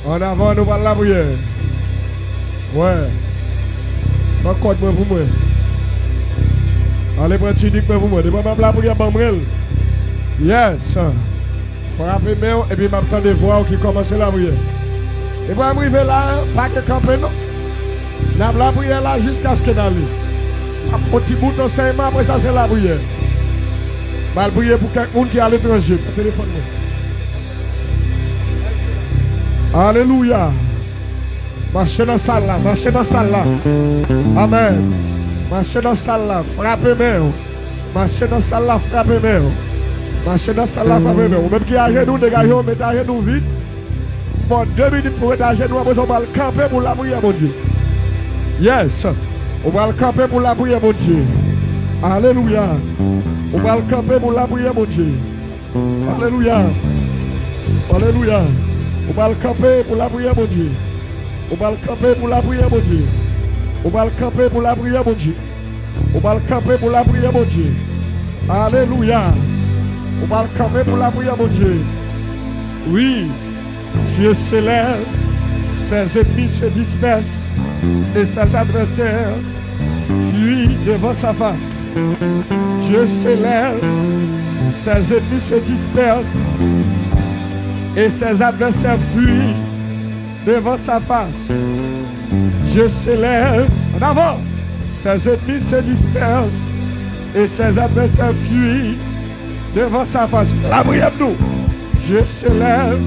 En avant, nous parlons la prière. Ouais. Pas quoi pour moi. Allez, prendre tunique pour moi. Depuis que la prière, yes. Frappez main et puis m'attends de voir qui commence la prière. Et pour arriver là, pas que camper non. N'a la prière là jusqu'à ce que d'aller. Un petit bout d'enseignement après ça c'est la prière. Mal prier pour quelqu'un qui est à l'étranger. Téléphone. Alléluia. Marchez dans la salle là, marchez dans la salle là. Amen. Marchez dans la salle là, frappez main. Marchez dans la salle là, frappez main. Marchez dans la salle là, frappez main. Même qui a genoux, dégagez, mettez à genoux vite. Bon, 2 minutes pour être à genoux, après on va le camper pour la prière, mon Dieu. Yes. On va le camper pour la prière, mon Dieu. Alléluia. On va le camper pour la prière, mon Dieu. Alléluia. Alléluia. On va le camper pour la prière, mon Dieu. On va le camper pour la prière, mon Dieu. On va le camper pour la prière, mon Dieu. On va le camper pour la prière, mon Dieu. Alléluia. On va le camper pour la prière, mon Dieu. Oui. Dieu s'élève, ses ennemis se dispersent et ses adversaires fuient devant sa face. Dieu s'élève, ses ennemis se dispersent et ses adversaires fuient devant sa face. Dieu s'élève, en avant, ses ennemis se dispersent et ses adversaires fuient devant sa face. La prière nous. Dieu s'élève,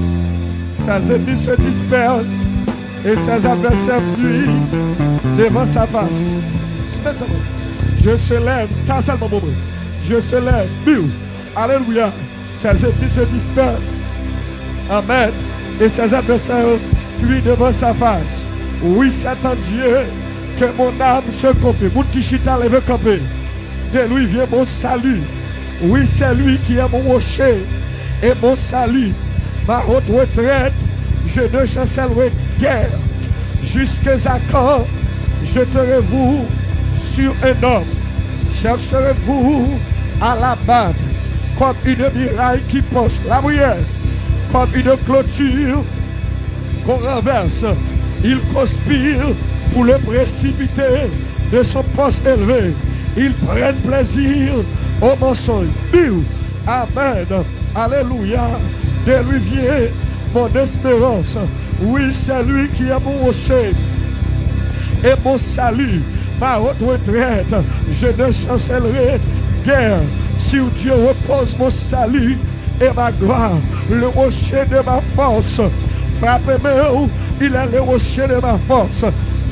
ses ennemis se dispersent et ses adversaires fuient devant sa face. Je se lève, ça seulement moment. Je se lève, alléluia. Ses ennemis se dispersent. Amen. Et ses adversaires fuient devant sa face. Oui, c'est en Dieu que mon âme se confie. Mon qui chita lève camper. De lui vient mon salut. Oui, c'est lui qui est mon rocher et mon salut. Ma haute retraite, je ne chancellerai guère. Jusqu'à quand jeterez-vous sur un homme? Chercherez-vous à l'abattre comme une muraille qui penche la prière, comme une clôture qu'on renverse. Il conspire pour le précipiter de son poste élevé. Ils prennent plaisir au mensonge. Amen. Alléluia. De lui vient mon espérance. Oui, c'est lui qui est mon rocher et mon salut, ma haute retraite. Je ne chancellerai guère. Sur Dieu repose mon salut et ma gloire, le rocher de ma force. Frappez-moi, il est le rocher de ma force.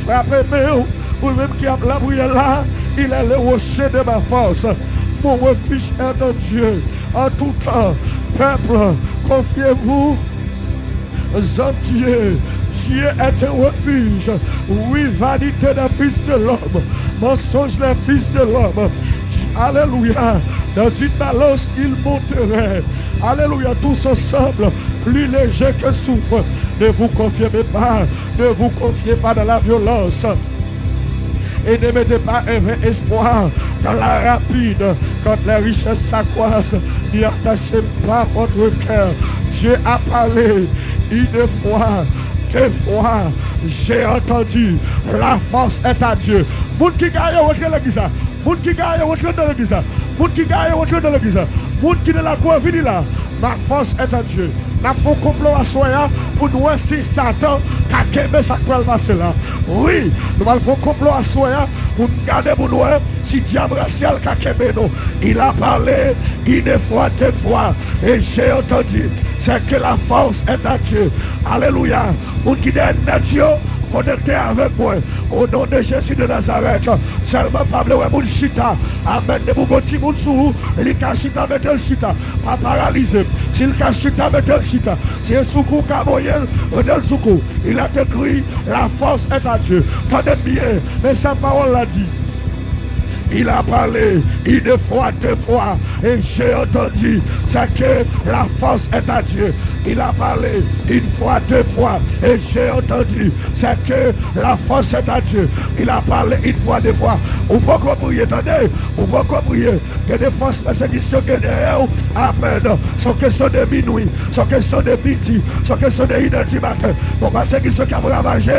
Frappez-moi, ou même qui a la prière là, il est le rocher de ma force. Mon refuge est en Dieu en tout temps. Peuple, confiez-vous en Dieu. Dieu est un refuge. Oui, vanité des fils de l'homme. Mensonge des fils de l'homme. Alléluia. Dans une balance, il monterait. Alléluia. Tous ensemble, plus léger que souffle. Ne vous confiez pas. Ne vous confiez pas dans la violence. Et ne mettez pas un vrai espoir dans la rapide. Quand les richesses s'accroissent, n'y attachez pas votre cœur. Dieu a parlé une fois, 2 fois. J'ai entendu. La force est à Dieu. Moun qui gagne, rentre dans l'église. Moun qui gagne, rentre dans l'église. Moun qui gagne, rentre dans l'église. Moun qui de la croix, vini là. Ma force est à Dieu. N'a pas complot à soi pour nous si Satan a quémé sa croix passer là. Oui, nous allons faire complot à soi pour nous garder pour nous si diable ciel a quémé nous. Il a parlé une fois, 2 fois et j'ai entendu. C'est que la force est à Dieu. Alléluia. Pour qui est Dieu, connecté avec moi. Au nom de Jésus de Nazareth. Seulement Pablo et mon chita. Amen. De mon petit monde sous. Il a chita avec le chita. Pas paralysé. S'il a chita avec le chita. Si un soukou kaboyel, un soukou. Il a écrit, la force est à Dieu. Tenez bien. Mais sa parole l'a dit. il a parlé une fois, deux fois, et j'ai entendu, c'est que la force est à Dieu. Il a parlé une fois, deux fois, et j'ai entendu, c'est que la force est à Dieu. Il a parlé une fois, deux fois. Ou pas qu'on prier, attendez, ou pas qu'on prier, que des forces persécutions que derrière, amen, sont question de minuit, sont question de midi, sont question de 1h du matin. Pour persécution qui a ravagé,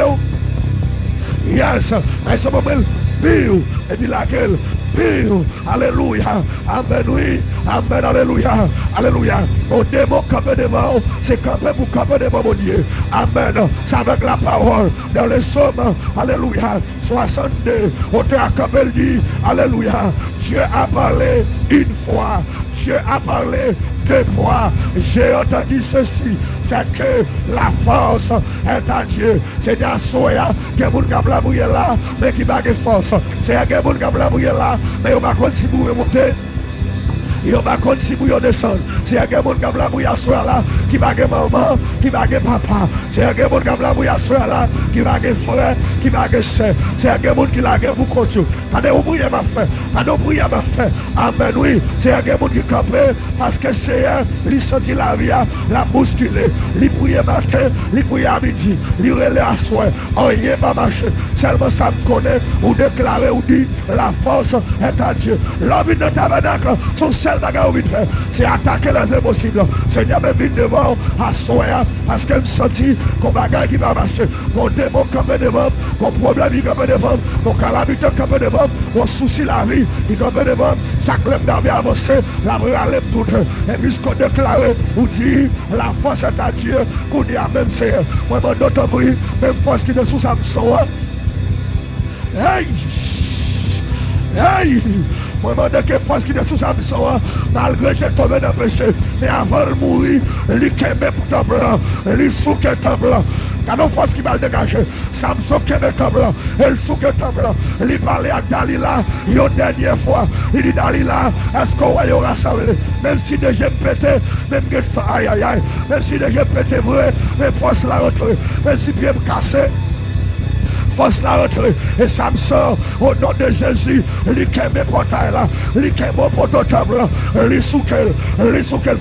yes, mais ce moment, pire, et puis laquelle, pire, alléluia, amen, oui, amen, alléluia, alléluia. Au démon campé devant, c'est campé pour camper devant mon Dieu, amen, c'est avec la parole, dans les sommes, alléluia, 62, on t'a campé dit, alléluia, Dieu a parlé une fois, Dieu a parlé deux fois, j'ai entendu ceci, c'est que la force est à Dieu. C'est à Soya que vous avez là, mais qui va de force. C'est à que vous avez là, mais on va continuer à monter. Il va continuer à descendre. C'est à que vous avez là, qui va de maman, qui va de papa. C'est à que vous avez là, qui va de frère, qui va de sœur. C'est à que vous avez pour continuer. Pas de oublier ma frère, pas d'oublier ma frère. Amen, oui. C'est à que vous avez campé, parce que c'est il sentit la vie, la bousculer. Il prier matin, il prier à midi, il relève à soir. On y est pas marché. Seulement ça me connaît, ou déclarer, ou dit, la force est à Dieu. L'homme de tabernacle, son seul bagage de faire, c'est attaquer les impossibles. Seigneur, me vite devant, à soir, parce qu'elle me sentit qu'on bagage qui va marcher. Mon démon campé devant, mon problème qui campé devant, mon calamité campé devant, mon souci la vie qui campé devant, chaque lèvre d'armée avancé, la vraie lèvre toute. Et puisqu'on déclare, ou dit, la force est à Dieu, qu'on dit à même c'est, moi, mon d'autres bruit, même force qui est sous Samson. Hey! Hey! Moi, je dis que force qui est sous Samson, malgré que j'ai tombé dans le péché, mais avant de mourir, il est pour ton blanc, il souque ton blanc. Quand on force qui va le dégager, Samson qui est ton blanc, il souque ton blanc. Il parlait à Dalila, une dernière fois, il dit Dalila, est-ce qu'on va y rassembler? Même si déjà pété, même que aïe aïe aïe, même si déjà pété vrai, mais force la retrouver, même si pied me cassé. Force la rentrée. Et Samson, au nom de Jésus, il qui mes portails là, il qui mon portable là, il souquel,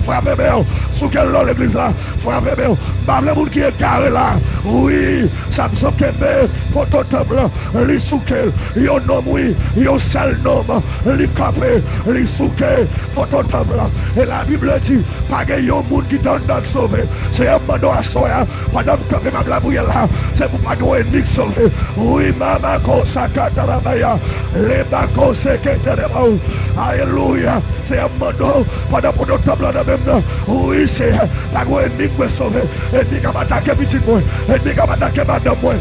frappe bien, souquel dans l'église là, frappe bien. Pas le monde qui est carré là. Oui, Samson qui met portable là, il souquel, il nom oui, il seul nom, il capé, il souquel, portable là. Et la Bible dit, pas que yon monde qui t'en donne sauvé. C'est un mando à soya, pendant que ma blabouille là, c'est pour pas qu'on ait sauvé. Oui, maman, consacrata la baya, les bacos secrétaires de Baou. Alléluia, c'est un mando, pendant pour notre table là même là. Oui, c'est pas qu'on ait sauvé. Et dit qu'on va attaquer petit point, et dit qu'on va attaquer madame moi.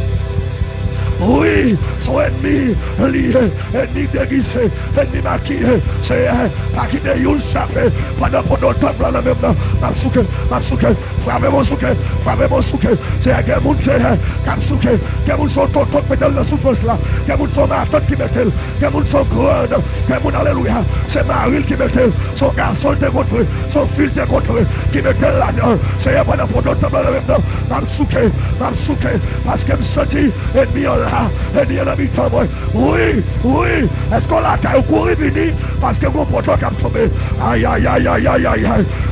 Oui, son ennemi lié, ennemi déguisé, ennemi maquillé, c'est pas qui est une chapé, pendant pour notre temple là même là, Mapsouke, frappez mon souke, c'est un monde, c'est Kapsouke, que vous sont tonton qui mettent la souffrance là, que vous sont ma tante qui mettent, que vous sont grandes, que vous alléluia, c'est Marie qui mettent, son garçon te contre, son fils te contre, qui mettent là-dedans, c'est un pendant pour notre temple là même là, Mapsouke, parce que me sentis ennemi là. Et bien l'habitant, oui, est-ce qu'on l'a taille au courant venu parce que mon poteau qui a tombé, aïe,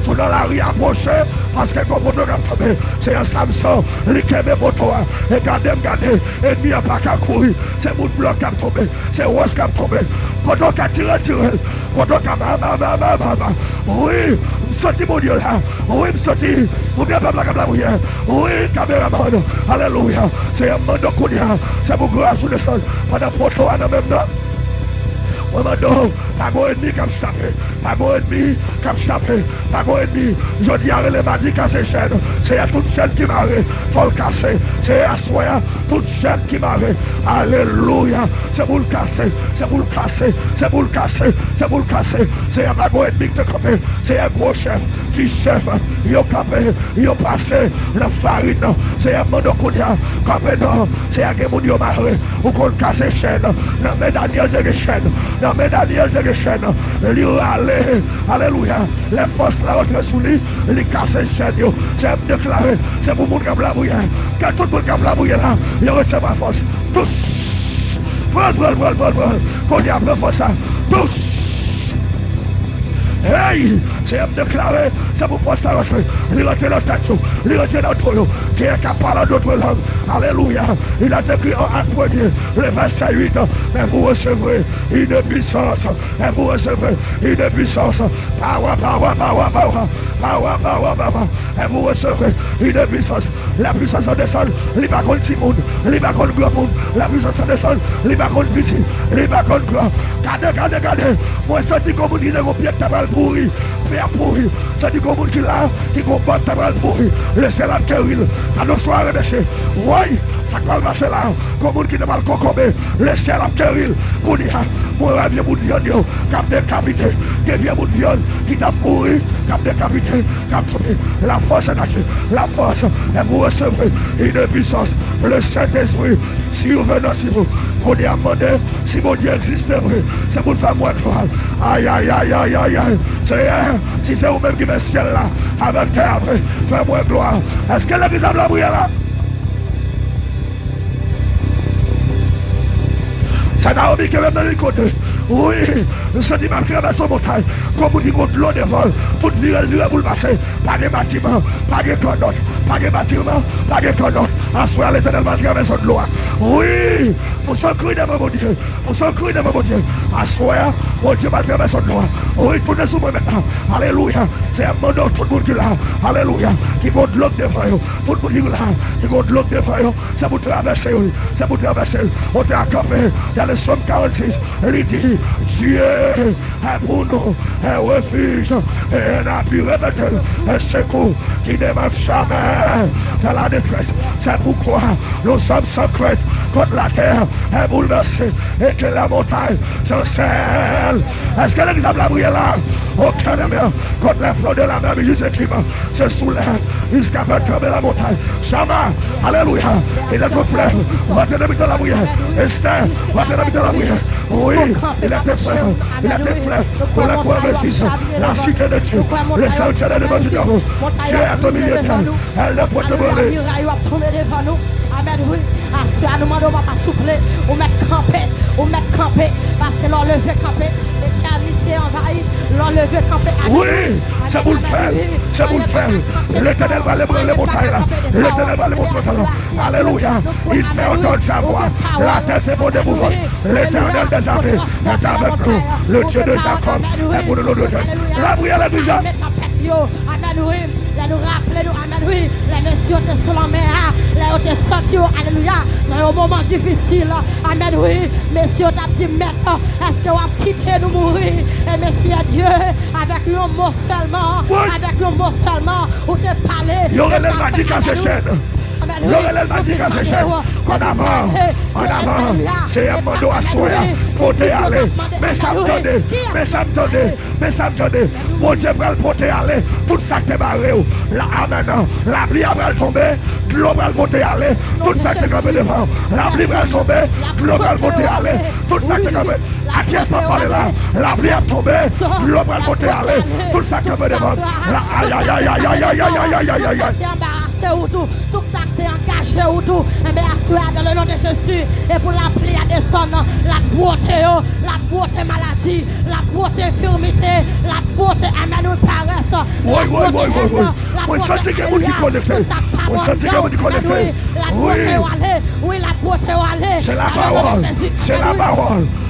sont dans la rue approché parce que mon poteau qui a tombé, c'est un Samson, il qui est poteau, et regardez, et il n'y a pas qu'à courir, c'est mon bloc qui a tombé, c'est Rose qui a tombé, poteau qui a tiré, poteau qui a oui, sorti mon Dieu là, oui, sorti, vous bien pas la bouillère, oui, caméraman, alléluia, c'est un monde de courir. C'est pour grâce ou descendre. Pendant photo à même là. On m'a dit, pas mon ennemi qui a chapé. Pas mon ennemi qui a chapé. Pas mon ennemi. Je dis à les m'a dit casser chaîne. C'est à toute chaîne qui m'a arrêté. Faut le casser. C'est à soi, toute chaîne qui m'a arrêté. Alléluia. C'est pour le casser. C'est pour le casser. C'est pour le casser. C'est pour le casser. C'est à mon ennemi qui te capé. C'est un gros chef. Petit chef. Il a capé. Il a passé la farine. C'est un monde de capé non. C'est un monde de marre. Ou qu'on casse chaîne. Non, mais Daniel de chaîne. Non, mais Daniel de chaîne. Il allait. Alléluia. Les forces la rentrent sous lui. Il casse les chaînes. C'est déclaré. C'est pour le monde qui a la bouillère. Quand tout le monde qui a la bouillère là, il recevra la force. Tous. Qu'on y a prend ça. Tous. Hey, c'est déclaré, c'est pour force à rentrer. Il rentre dans la tête, il rentre dans le qui est capable d'autres langues. Alléluia. Il a décrit en acte premier, le verset 8. Mais vous recevrez une puissance. Et vous recevrez une puissance. Power. Et vous recevrez une puissance. La puissance descend. Il va contre Timoun. Il va contre grand monde. La puissance descend. Il va contre petit. Il va contre grand. Regardez. Moi, je dis comme dit le pied de pourri. Père pourri. C'est du commun qui là, qui comporte ta balle pourri. Laissez la querelle. À nos soirées, monsieur. Oui, ça va passer là. Commun qui n'a pas le cocobé. Laissez la querelle. Pour dire, moi, je viens vous dire, cap décapité. Je viens vous dire, qui t'a pourri. Cap décapité. Cap tombé. La force est nature. La force. Et vous recevrez une puissance. Le Saint-Esprit. Survenant sur vous. Qu'on y a demandé, si mon Dieu existe, c'est pour faire moi gloire. Aïe. Si c'est vous-même qui met ce ciel là, avec terre, fais moi gloire. Est-ce que l'église a la prière là? C'est Naomi qui est même dans le côté. Oui, le sentiment qui traverse son montagne, comme vous dites contre l'eau de vol, toute virelle pour le passer, pas de bâtiment, pas de condotte, pas de bâtiment, pas de condotte. Assoir l'éternel va traverser de l'eau. Oui, pour s'en-crier devant mon Dieu, pour s'en-crier devant mon Dieu. Assoir, mon Dieu va traverser de l'eau. Oui, tournez sur moi maintenant. Alléluia, c'est un monde tout le monde qui est là. Alléluia, qui compte l'eau de frère, tout le monde qui est là, qui compte l'eau de frère, c'est pour traverser, c'est pour traverser. On t'a accompagné, il y a le Somme 46, il dit, Dieu est pour nous un refuge et un appui répété, un secours qui ne marche jamais dans la détresse. C'est pourquoi nous sommes sans crainte contre la terre est bouleversée et que la montagne chancelle. Est-ce que l'exemple a brillé là? Aucun des miens contre les flots de la mer, mais juste écrivant se soulève jusqu'à faire tomber la montagne. Jamais, alléluia, il est au fleuve, va te débiter la bruyère. Esther, va te débiter la bruyère. Oui, il était fleuve pour la croix de Jésus, la cité de Dieu, le sanctuaire de Dieu. Dieu est au milieu d'elle, elle ne peut te brûler. Amen, oui. Assois, nous demandons pas souffler, ou mettre campé, parce que l'enlever campé, l'éternité envahie, l'enlever campé. Oui, c'est pour le faire, c'est pour le faire. L'éternel va lever les montagnes là, l'éternel va lever les montagnes là. Alléluia, il fait entendre sa voix. La terre c'est pour debout. L'éternel des armées est avec nous, le Dieu de Jacob est pour nous. La prière est déjà. Amen, oui. Nous rappeler, nous, amen, oui, les messieurs de sur la mer, les hautes sorties, alléluia, dans un moment difficile, amen, oui, messieurs, t'as dit, maître, est-ce que vous avez quitté nous mourir, et messieurs Dieu, avec un mot seulement, où te parler, il y aurait les magiques à ces chaînes. Il y aurait les magiques à ces chaînes. En avant, c'est un mot à soi, pour te aller, mais ça me donne, mon Dieu va le porter aller, tout ça qui est barré, la pluie va tomber, l'eau va le porter aller, tout ça qui est comme devant, la pluie va tomber, l'eau va le porter aller, tout ça qui est comme à qui est-ce qu'on parle là, la pluie va tomber, l'eau va le porter aller, tout ça qui est comme devant, aïe. Ou tout, tout t'es engagé ou tout, mais assois dans le nom de Jésus, et pour la pluie à descendre, la beauté maladie, la beauté infirmité, la beauté amen paresse. Oui, on sentit que vous qui connectez. On sentit que vous qui connectez. Oui, la beauté aller. C'est la parole.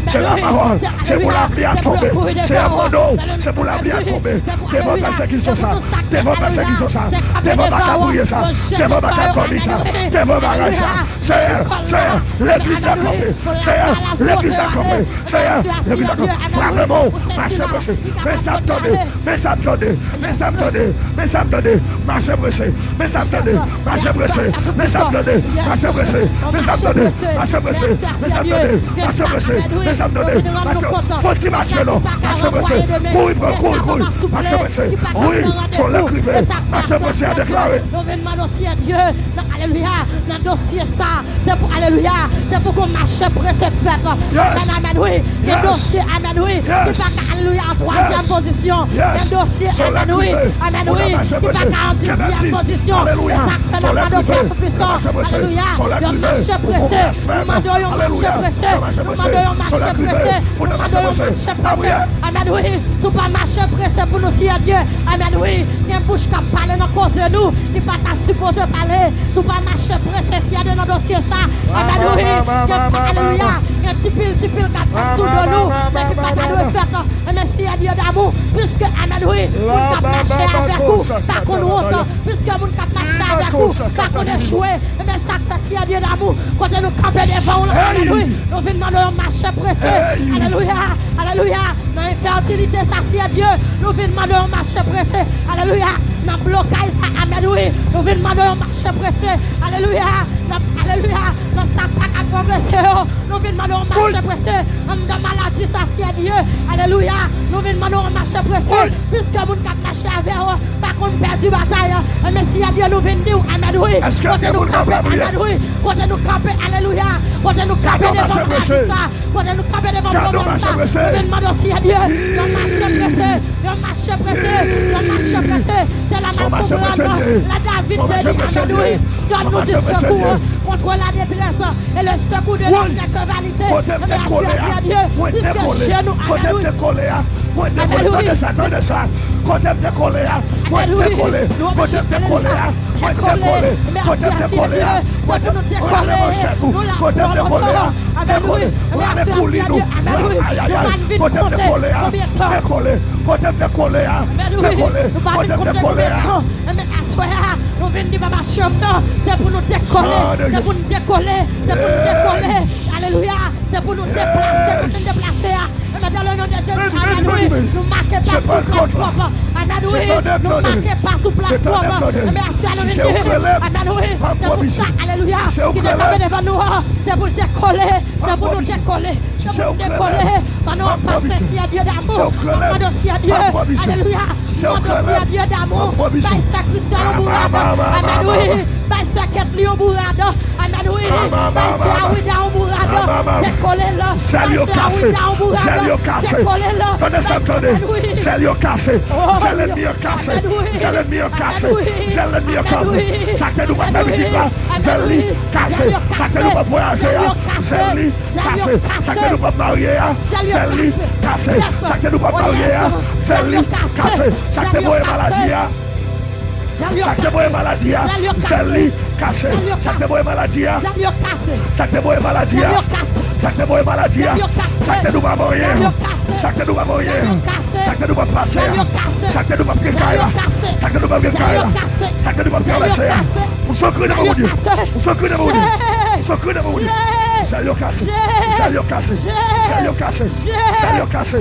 C'est pour la pluie à tomber. C'est un mono. C'est pour la pluie à tomber. Devant personne qui sont ça. Devant pas bouiller ça. Devant pas commis ça. Devant pas ça. C'est l'église à camper. C'est l'église à camper. C'est l'église à camper. Vraiment, marchez pressé. Mais ça me donne. Marchez pressé. Faut-il marcher non? Marchez pressé. Courir. Marchez pressé. Oui, sur l'écrivain. Marchez pressé à déclarer. Dieu, alléluia, dans le dossier ça, c'est pour alléluia, c'est pour qu'on marche pressé de fête. Amen, oui, le dossier, amen, oui, qui va alléluia en troisième position. Le dossier, amen, oui, qui va en 10e position. sont la privée. Alléluia. Sont la Un marché pressé. Nous demandons un marché pressé. Nous demandons un marché pressé. Nous demandons un marché pressé. Amen, oui. Tout pas marché pressé pour nous, Seigneur Dieu. Amen, oui. Il y a une bouche qui parle dans cause de nous. Qui pas ta supposé parler. Tout pas marché pressé, Seigneur Dieu, dans le dossier ça. Amen, oui. Alléluia. Il y a un petit pile qui fait sous de nous. C'est qui pas ta nous faire. Amen, Seigneur Dieu d'amour. Puisque, amen, oui. Nous cap marché avec vous. Pas qu'on honte. Puisque nous cap marché avec vous. Pas qu'on échoué. Amen, ça fait Seigneur Dieu d'amour. Quand nous campons devant nous. Amen, oui. Nous venons demander un marché pressé. Alléluia. Alléluia. Dans l'infertilité, ça c'est Dieu. Nous venons demander un marché pressé. Alléluia. Dans le blocage, ça, amen, oui. Nous venons demander un marché pressé. Alléluia. Alléluia. Dans ça, pas qu'à progresser. Nous venons demander un marché pressé. Dans la maladie, ça c'est Dieu. Alléluia. Nous venons demander un marché pressé. Puisque nous avons marché avec eux, pas qu'on perd du bataille. Mais si Dieu nous vient dire, amen, oui. Est-ce que nous camper, amen, oui. Quand nous camper, alléluia. Quand nous camper devant ça. Quand nous camper devant ça. Nous venons demander aussi à Dieu. Un marché pressé. Un marché pressé. Un marché pressé. C'est la même chose. La David te dit, amen, oui. Donne-nous du secours contre la détresse et le secours de notre cavalité. Merci à Dieu. Puisque chez nous, amen, oui. Attendez ça. Quand tu es collé, alléluia, c'est pour nous déplacer, mais dans le nom de Jésus, amen, nous marquons pas sous plateforme, amen, nous marquons pas sous plateforme, mais amen, c'est pour ça, alléluia, qui est tombé devant nous, c'est pour décoller, c'est pour nous décoller, c'est pour nous décoller, pendant qu'on passe ici à Dieu d'amour, on demande aussi à Dieu, alléluia, on demande aussi à Dieu d'amour, by Saint-Christ au bourrade, amen, oui, by Saint-Ketli au bourrade, amen, oui, by Saint-Awida au bourrade, décoller là, Celle cassé. Attendez, celle cassé. C'est l'ennemi cassé. C'est l'ennemi cassé. C'est l'ennemi cassé. Ça que nous pas faire petit là. C'est cassé. Ça que nous pas voyager. C'est cassé. Ça que nous pas marier. C'est cassé. Ça que nous pas marier. C'est cassé. Ça que vous maladie. Ça que vous maladie. C'est cassé. Ça que vous maladie. Ça que vous maladie. Ça que vous maladie. Ça que nous pas mourir. Ça que nous pas mourir. Ça que nous pas passer. Ça que nous pas précaire. Ça que nous pas précaire. Ça que nous pas faire laisser. Pour secret de mon Dieu. Pour secret de mon Dieu. Pour secret de mon Dieu. C'est le cassé. C'est le cassé. C'est le cassé. C'est le cassé.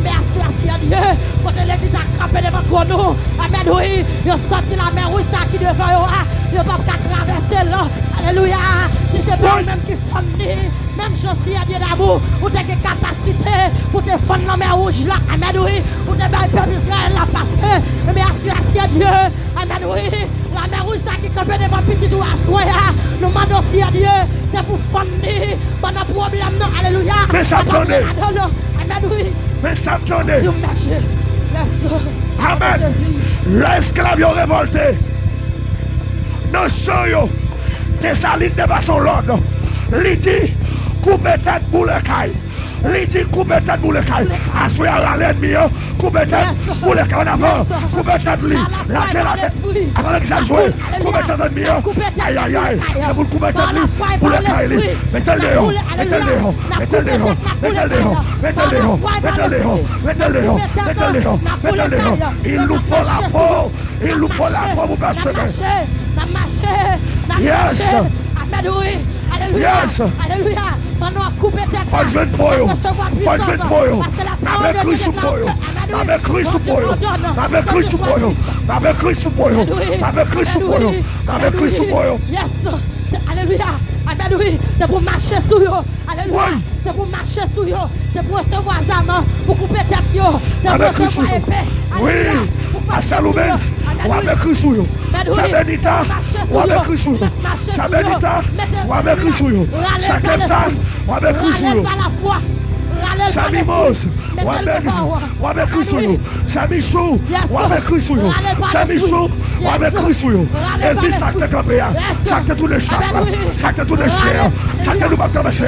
Merci à Dieu. Quand l'église a campé devant nous, amen, oui, ils ont sorti la mer, oui, ça qui devant eux, ils ne peuvent pas traverser là. Alléluia. Si c'est pas même qui font même chose à Dieu d'amour, ou t'as des capacités pour te fondre la mer rouge là, amen, oui, ou t'as pas le peuple Israël là passer. Merci à Dieu, amen, oui, la mer rouge ça qui campé devant petit ou à soin, nous demandons aussi à Dieu, c'est pour fondre pendant problème, non, alléluia. Mais ça me donne. Amen, oui. Mais ça me donne. Amen. L'esclave est révolté. Nos soyons, des salines de façon l'ordre. L'idée, couper tête pour le caille. L'idée, couper tête pour le caille. Assoyer à l'ennemi, couper tête pour le caille en avant. Couper tête lui. La tête. Avant que ça joue, couper tête l'ennemi. Aïe, aïe, aïe. C'est pour couper tête lui. Pour le caille. Mettez-le dehors. Mettez-le dehors. Mettez-le dehors. Mettez-le dehors. Mettez-le dehors. Mettez-le dehors. Mettez-le dehors. Mettez-le dehors. Mettez-le dehors. Il nous faut la peau. Il nous faut la peau pour passer. Yes. Amen, oui. Alléluia. Yes. Alléluia. Pendant couper tête. Pas de jeune pour eux. Pas de jeune pour eux. Avec Christ pour eux. Avec Christ pour eux. Avec Christ pour eux. Avec Christ pour eux. Avec Christ pour eux. Avec Christ pour eux. Yes. Alléluia. Amen, oui. C'est pour marcher sur eux. Alléluia. C'est pour marcher sur eux. C'est pour recevoir âme. Pour couper tête. C'est pour recevoir épée. Oui. À Salomon. Ou avec Christ pour eux. Sabenita. Ou avec Christ pour eux. Sabenita. Ou avec Christ pour eux. Saketa. Ou avec Christ pour eux. Sami Mose, ou avec Christ sur nous. Sami Chou, ou avec Christ sur nous. Sami Chou, ou avec Christ sur nous. Elvis, ça te campé, ça te tout le chap, ça te tout le chien, ça te tout le traverser.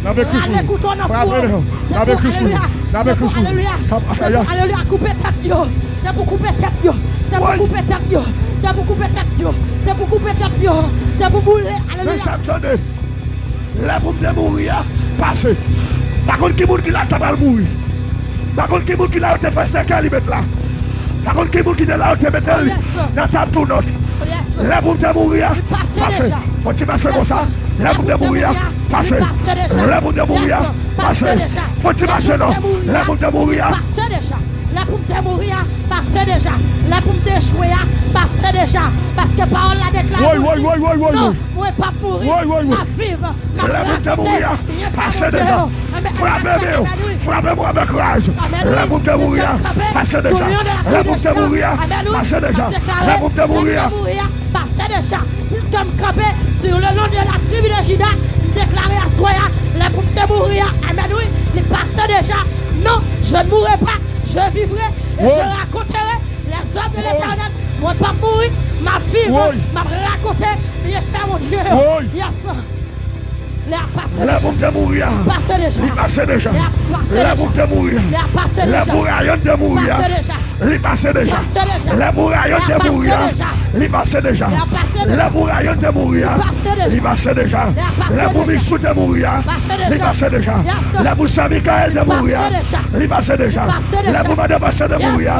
Avec Christ sur nous. Avec Christ sur nous. Avec Christ sur nous. Alléluia, couper tête yo. C'est pour couper tête yo. C'est pour couper tête yo. C'est pour couper tête yo. C'est pour couper tête yo. C'est pour bouler. Alléluia. Mais ça me donne. La bombe de mourir, passé. Par contre, qui est là, tu vas mourir. Par contre, qui est là, tu vas faire 5 ans, là. Par contre, qui est là, tu vas mettre dans ta tournante. La bombe de mourir, passé. Faut-il marcher comme ça? La bombe de mourir, passé. La bombe de mourir, passé. Faut-il marcher non? La bombe de mourir, passé déjà. La bombe de mourir, passé déjà. La bombe d'échouer, passé déjà. Parce que parole la déclaré. Non, moi pas mourir, ma vivre. La bombe de mourir, passé déjà. Frappez-moi avec courage. La bombe de mourir, passé déjà. La bombe de mourir, passé déjà. La bombe de mourir, passé déjà. Puisque je campé sur le nom de la tribu de Juda, déclaré à Soya, la bombe de mourir, amen, oui, il passe déjà. Non, je ne mourrai pas, je vivrai et je raconterai les œuvres de l'éternel. Moi, pas mourir, ma vie, m'a raconté, il fait mon Dieu. Yes. La bombe de mourir, il passe déjà. La bombe de mourir, la bourraillonne de mourir, il passe déjà. La bourraillonne de mourir, il passe déjà. La bourraillonne de mourir, il passe déjà. La bourrichou de mourir, il passe déjà. La boussa Michael de mourir, il passe déjà. La bourra de Bassa de mourir,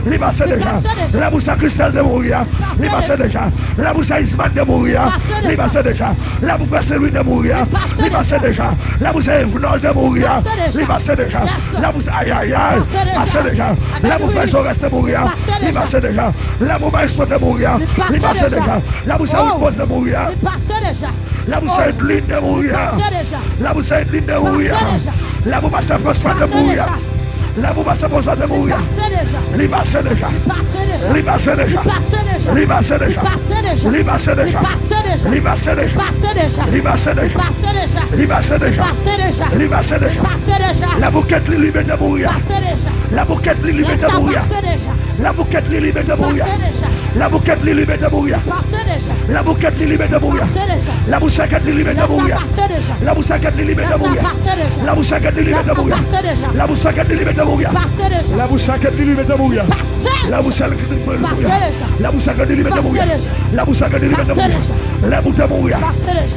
il passe déjà. La boussa Christelle de mourir, il passe déjà. La boussa Isman de mourir, il passe déjà. La boussa Louis de mourir, il passe déjà. La bousse Evenol de mourir. Il passe déjà. La bousse aïe aïe aïe. Passe déjà. La bousse Joras de mourir. Il passe déjà. La bousse Maestro de mourir. Il passe déjà. La bousse Ripos de mourir. La bousse Edline de mourir. La bousse Edline de mourir. La bousse François de mourir. La bombe se pose de mourir. Il passe déjà. Il passe déjà. Il passe déjà. Il passe déjà. Il passe déjà. Il passe déjà. Il passe déjà. Il passe déjà. La bouquette libère de mourir. La bouquette libère de mourir. La bouquette libère de mourir. La bouquette libère de mourir. La bouquette libère de mourir. La bouquette libère de mourir. La bouquette libère de mourir. La bouquette libère de mourir. La bouquette libère de mourir. La bouquette libère de mourir. La bouquette libère de mourir. La bouquette libère de mourir. La bouquette libère de mourir. La bouquette de mourir.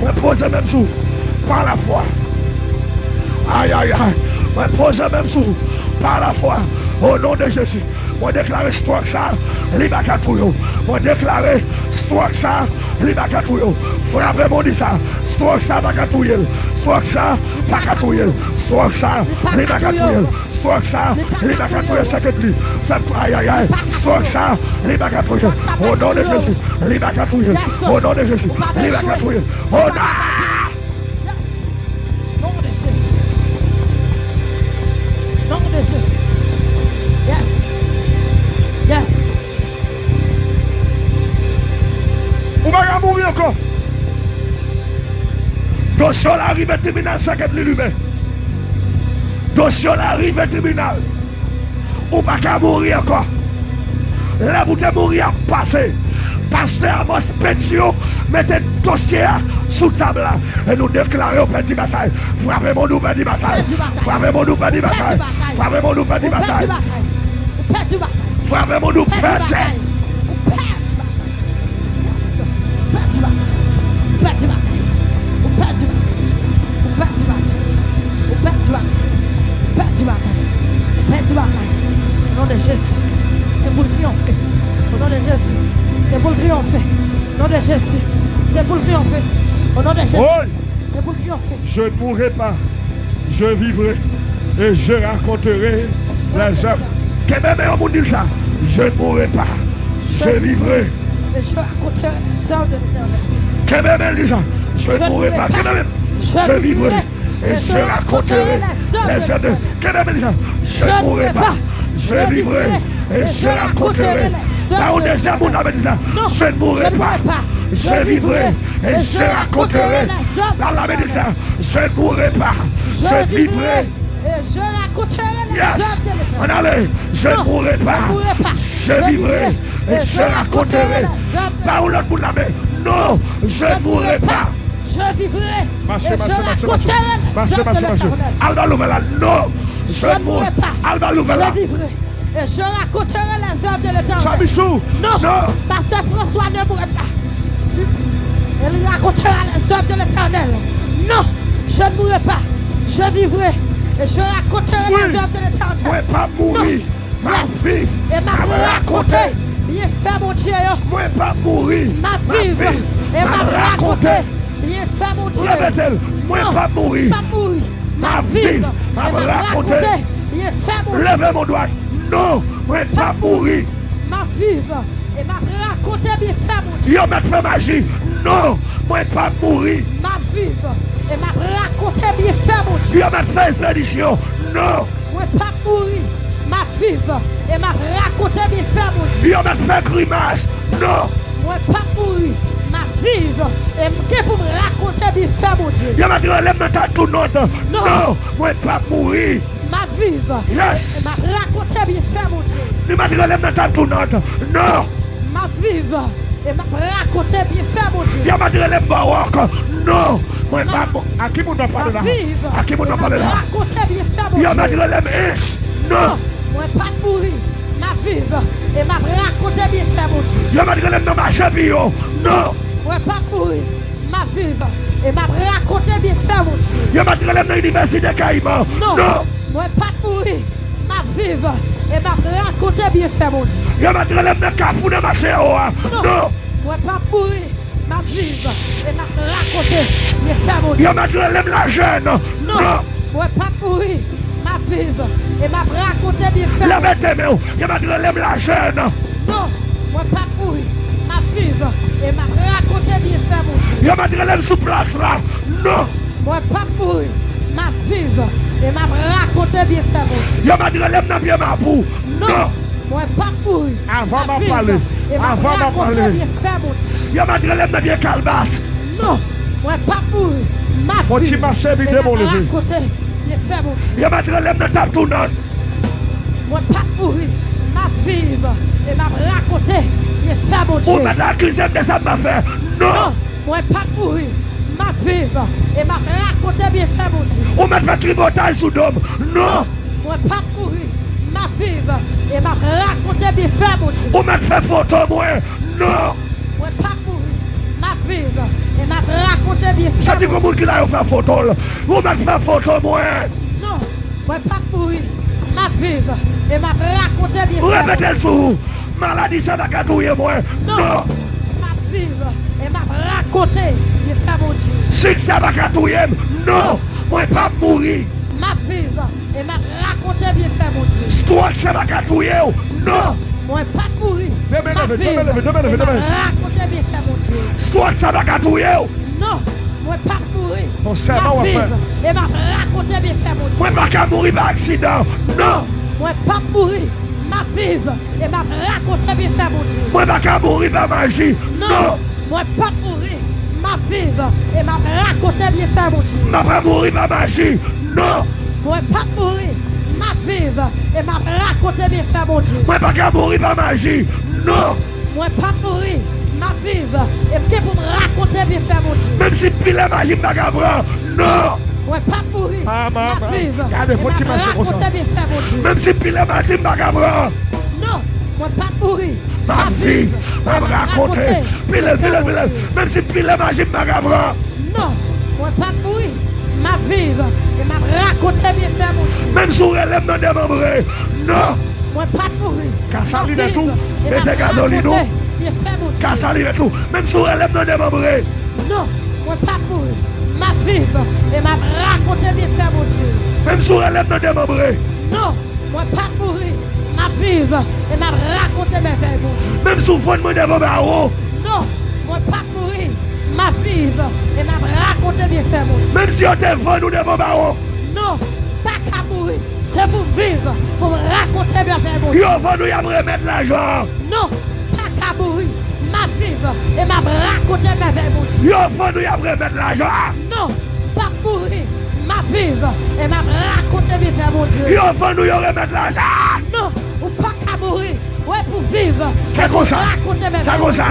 On pose même sous par la foi. Aïe aïe aïe. On pose même sous par la foi. Au nom de Jésus. On déclare histoire ça, libacatouyo. On déclare histoire ça, libacatouyo. Frappez mon dit ça, histoire ça, bacatouyo. Histoire ça, bacatouyo. Histoire ça, libacatouyo. Histoire ça, libacatouyo, c'est que lui. Aïe aïe aïe. Histoire ça, libacatouyo. Au nom de Jésus, libacatouyo. Au nom de Jésus, libacatouyo. Au nom. va mourir encore. Dossier arrive au tribunal, ça qu'est l'humain. Dossier arrive au tribunal. Ou pas qu'à mourir encore. Là, vous devez mourir passé. Pasteur Amos Pétio, mettez le dossier sous table là. Et nous déclarons petit bataille. Frappez-moi nous petit bataille. Frappez-moi nous petit bataille. Frappez-moi nous petit bataille. Frappez-moi nous petit bataille. Au nom de Jésus, c'est pour le triompher. Au nom de Jésus, c'est pour le triompher. Au nom de Jésus, c'est pour le triompher. Au nom de Jésus, c'est pour le triompher. Je ne mourrai pas, je vivrai et je raconterai les œuvres. Que même on dit ça, je ne mourrai pas, je vivrai. Et je raconterai les œuvres de l'éternel. Que même elle dit ça, je ne mourrai pas, que même je vivrai et je raconterai les œuvres de l'éternel. Que même elle dit ça, je ne mourrai pas, je vivrai et je raconterai. Là où des amours avaient dit ça, je ne mourrai pas, je vivrai et je raconterai. Là où dit ça, je ne mourrai pas, Je vivrai. Et je raconterai les Yes. œuvres de On l'Éternel. allait. Je ne Non, mourrai je pas. ne mourrai pas. Je vivrai. Et je raconterai. les œuvres de Pas où l'autre bout de la main. Non, je ne mourrai pas. Je vivrai. Marchez, Et je marchez, marchez, raconterai les marchez, œuvres de marchez, marchez. l'Éternel. Alba Louvela. Non, je ne mourrai pas. Alba Louvela. Je vivrai. Et je raconterai les œuvres de l'Éternel. Chamichou. Non, Non. Pasteur François ne mourrait pas. Il racontera les œuvres de l'Éternel. Non, je ne mourrai pas. Je vivrai. Et je raconterai Oui. les œuvres de l'Éternel. Moi pas mourir. Ma Yes. vie. Et m'a raconté. Bien fait mon Dieu. Moi pas mourir. Ma vivre. Et m'a raconté. Bien fait mon Dieu. Répète-le. Moi Non, pas mourir. Pas mourir. Ma Ma vivre. vivre. Et M'a m'a raconté. raconté. Bien fait mon Dieu. Levez mon doigt. Non, moi pas mourir. Ma vivre. Et m'a raconté. Bien fait mon Dieu. Yo m'a fait magie. Non, moi pas mourir. Ma vivre. Et m'a raconté. Bien fait mon Dieu. Yo m'a fait expédition. Non, Moi pas mourir. Ma vivre. Et m'a raconté. Bien fait mon Dieu. yo m'a fait grimace. Non, Moi pas mourir. Ma vivre. Et m'ke pour me raconter. Bien fait mon Dieu. yo m'a dit relève dans tout note. Non. Non, moi pas mourir. Ma vivre. Yes. Et m'a raconté. Bien fait mon Dieu. Il m'a dit relève dans tout note. Non, Ma vivre. Et m'a raconté. Bien fait mon Dieu. yo m'a dit relève baroque. Non, moi pas mourir. À qui vous n'en Ma parlez là? vivre. À qui vous n'en parlez là? Raconté. Bien fait mon Yo m'a dit Dieu. relève inch. Non. Non, Moi pas mourir. Ma vivre. Et m'a raconté. Bien fait mon Dieu. yo m'a dit relève dans ma cheville. Non, Ouais, pas mourir, ma vivre, et m'a raconté bien fait mon Dieu. yo m'a dit relève dans l'université Caïman. Non, Non, ouais, pas mourir, ma vivre, et m'a raconté bien fait mon Dieu. yo m'a dit relève dans Carrefour de ma chère. Non, ouais, pas mourir, ma vivre, et m'a raconté bien fait mon Dieu. yo m'a dit relève la jeune. Non, Non, ouais, pas mourir, ma vivre, et m'a raconté bien fait mon lève tes mains. Yo m'a dit relève la jeune. Dieu. Non, ouais, pas mourir, ma vivre, et m'a raconté bien fait mon Dieu. Yo m'a dit relève sous place là. Non, Ouais, pas mourir, ma vivre, et m'a raconté bien fait mon Dieu. yo m'a dit relève dans bien ma boue. Non, Non, moi pas mourir. Avant Ma d'en vivre, parler. et m'a Avant d'en raconté parler. bien fait mon Dieu. yo m'a dit relève dans bien Calbas. Non, moi pas mourir. Ma Mon vie. petit marché, vite, Et mon m'a levé. raconté bien fait mon Dieu. Yo m'a dit relève dans ta tournante. Moi pas mourir. Ma vivre. Et m'a raconté bien fait mon Ou Dieu. m'a accusé de ça m'a fait. Non, Non, moi pas mourir. Ma vivre. Et m'a raconté bien fait mon Dieu. ou m'a fait tribotage sous d'homme. Non, Moi pas mourir. Ma vivre. Et m'a raconté bien fait mon Dieu. ou m'a fait photo moi. Non, Moi pas mourir. Ma vivre. Et m'a raconté bien ça fait dit mon Dieu. comment qu'il a fait photo là. Ou m'a fait photo moi. Non, moi pas mourir. Ma vivre. Et m'a raconté bien fait mon Dieu. Répétez le sous. Maladie ça va gâtouiller moi. Non, Non, ma vivre. Et m'a raconté bien fait mon Dieu. si ça va gâtouiller. Non, moi pas mourir. Ma vivre. Et m'a raconté bien fait mon Dieu. Toi ça va gâtouiller. Non, moi pas mourir. Demain, Ma demain, vivre. demain, demain, Et m'a demain. raconté bien fait mon Dieu. toi ça va gâtouiller. Non, moi pas mourir. Ton serment Ma va vivre. faire. Et m'a raconté bien fait mon Dieu. Moi pas qu'à mourir par accident. Non, Moi pas mourir. Ma vivre. Et m'a raconté bien fait mon Dieu. moi pas qu'à mourir par magie. Non, moi pas mourir. Ma vivre. Et m'a raconté bien fait mon Dieu. m'a pas mourir par magie. Non, Moi pas mourir. Ma vivre. Et m'a raconté bien fait mon Dieu. moi pas qu'à mourir par magie. Non, Moi pas mourir. Ma vivre. Et m'ke pour me raconter bien fait mon Dieu. même si pile la magie pas qu'à prendre. Non, Moi pas mourir. Ah, maman. Ma vivre. Regardez, faut Et que tu m'a marches comme ça. raconté bien fait mon Dieu. même si pile la magie pas qu'à prendre. Non. Moi pas mourir. Ma vie, m'a Et m'a raconté. Pile, bien fait pile, mon pile. Dieu. Même si pile la magie pas qu'à prendre. Non. Moi pas mourir. Ma vivre. Et m'a raconté bien fait mon Dieu. Même si on relève dans des membres. Non, Moi pas mourir. Gasoline Ma et tout. vivre. Et Mettez m'a gasoline, raconté non. bien fait mon Dieu. qu'à salir et tout. Même si on relève dans des membres. Non. Moi pas mourir. Ma vivre. Et m'a raconté bien fait mon Dieu. Même si on relève dans des membres. Non, moi pas mourir, ma vivre et m'a raconté mes faits, mon Dieu. Même si on fait des membres. Non, moi pas mourir, ma vivre et m'a raconté mes faits, mon Dieu. Même si on te vend nous des membres. Non, pas qu'à mourir, c'est pour vivre, pour me raconter mes faits, mon Dieu. Yo vend nous y a remettre l'argent. Non, pas qu'à mourir, ma vivre et m'a raconté mes faits, mon Dieu. Yo vend nous y a remettre l'argent. Non, pas mourir, Ma vive et m'a raconté mes frères, mon Dieu. Yo vend nous, yo remettre l'argent. Non, ou pas qu'à mourir. Ouais, pour vivre. C'est comme ça. Raconter mes C'est frères. comme ça.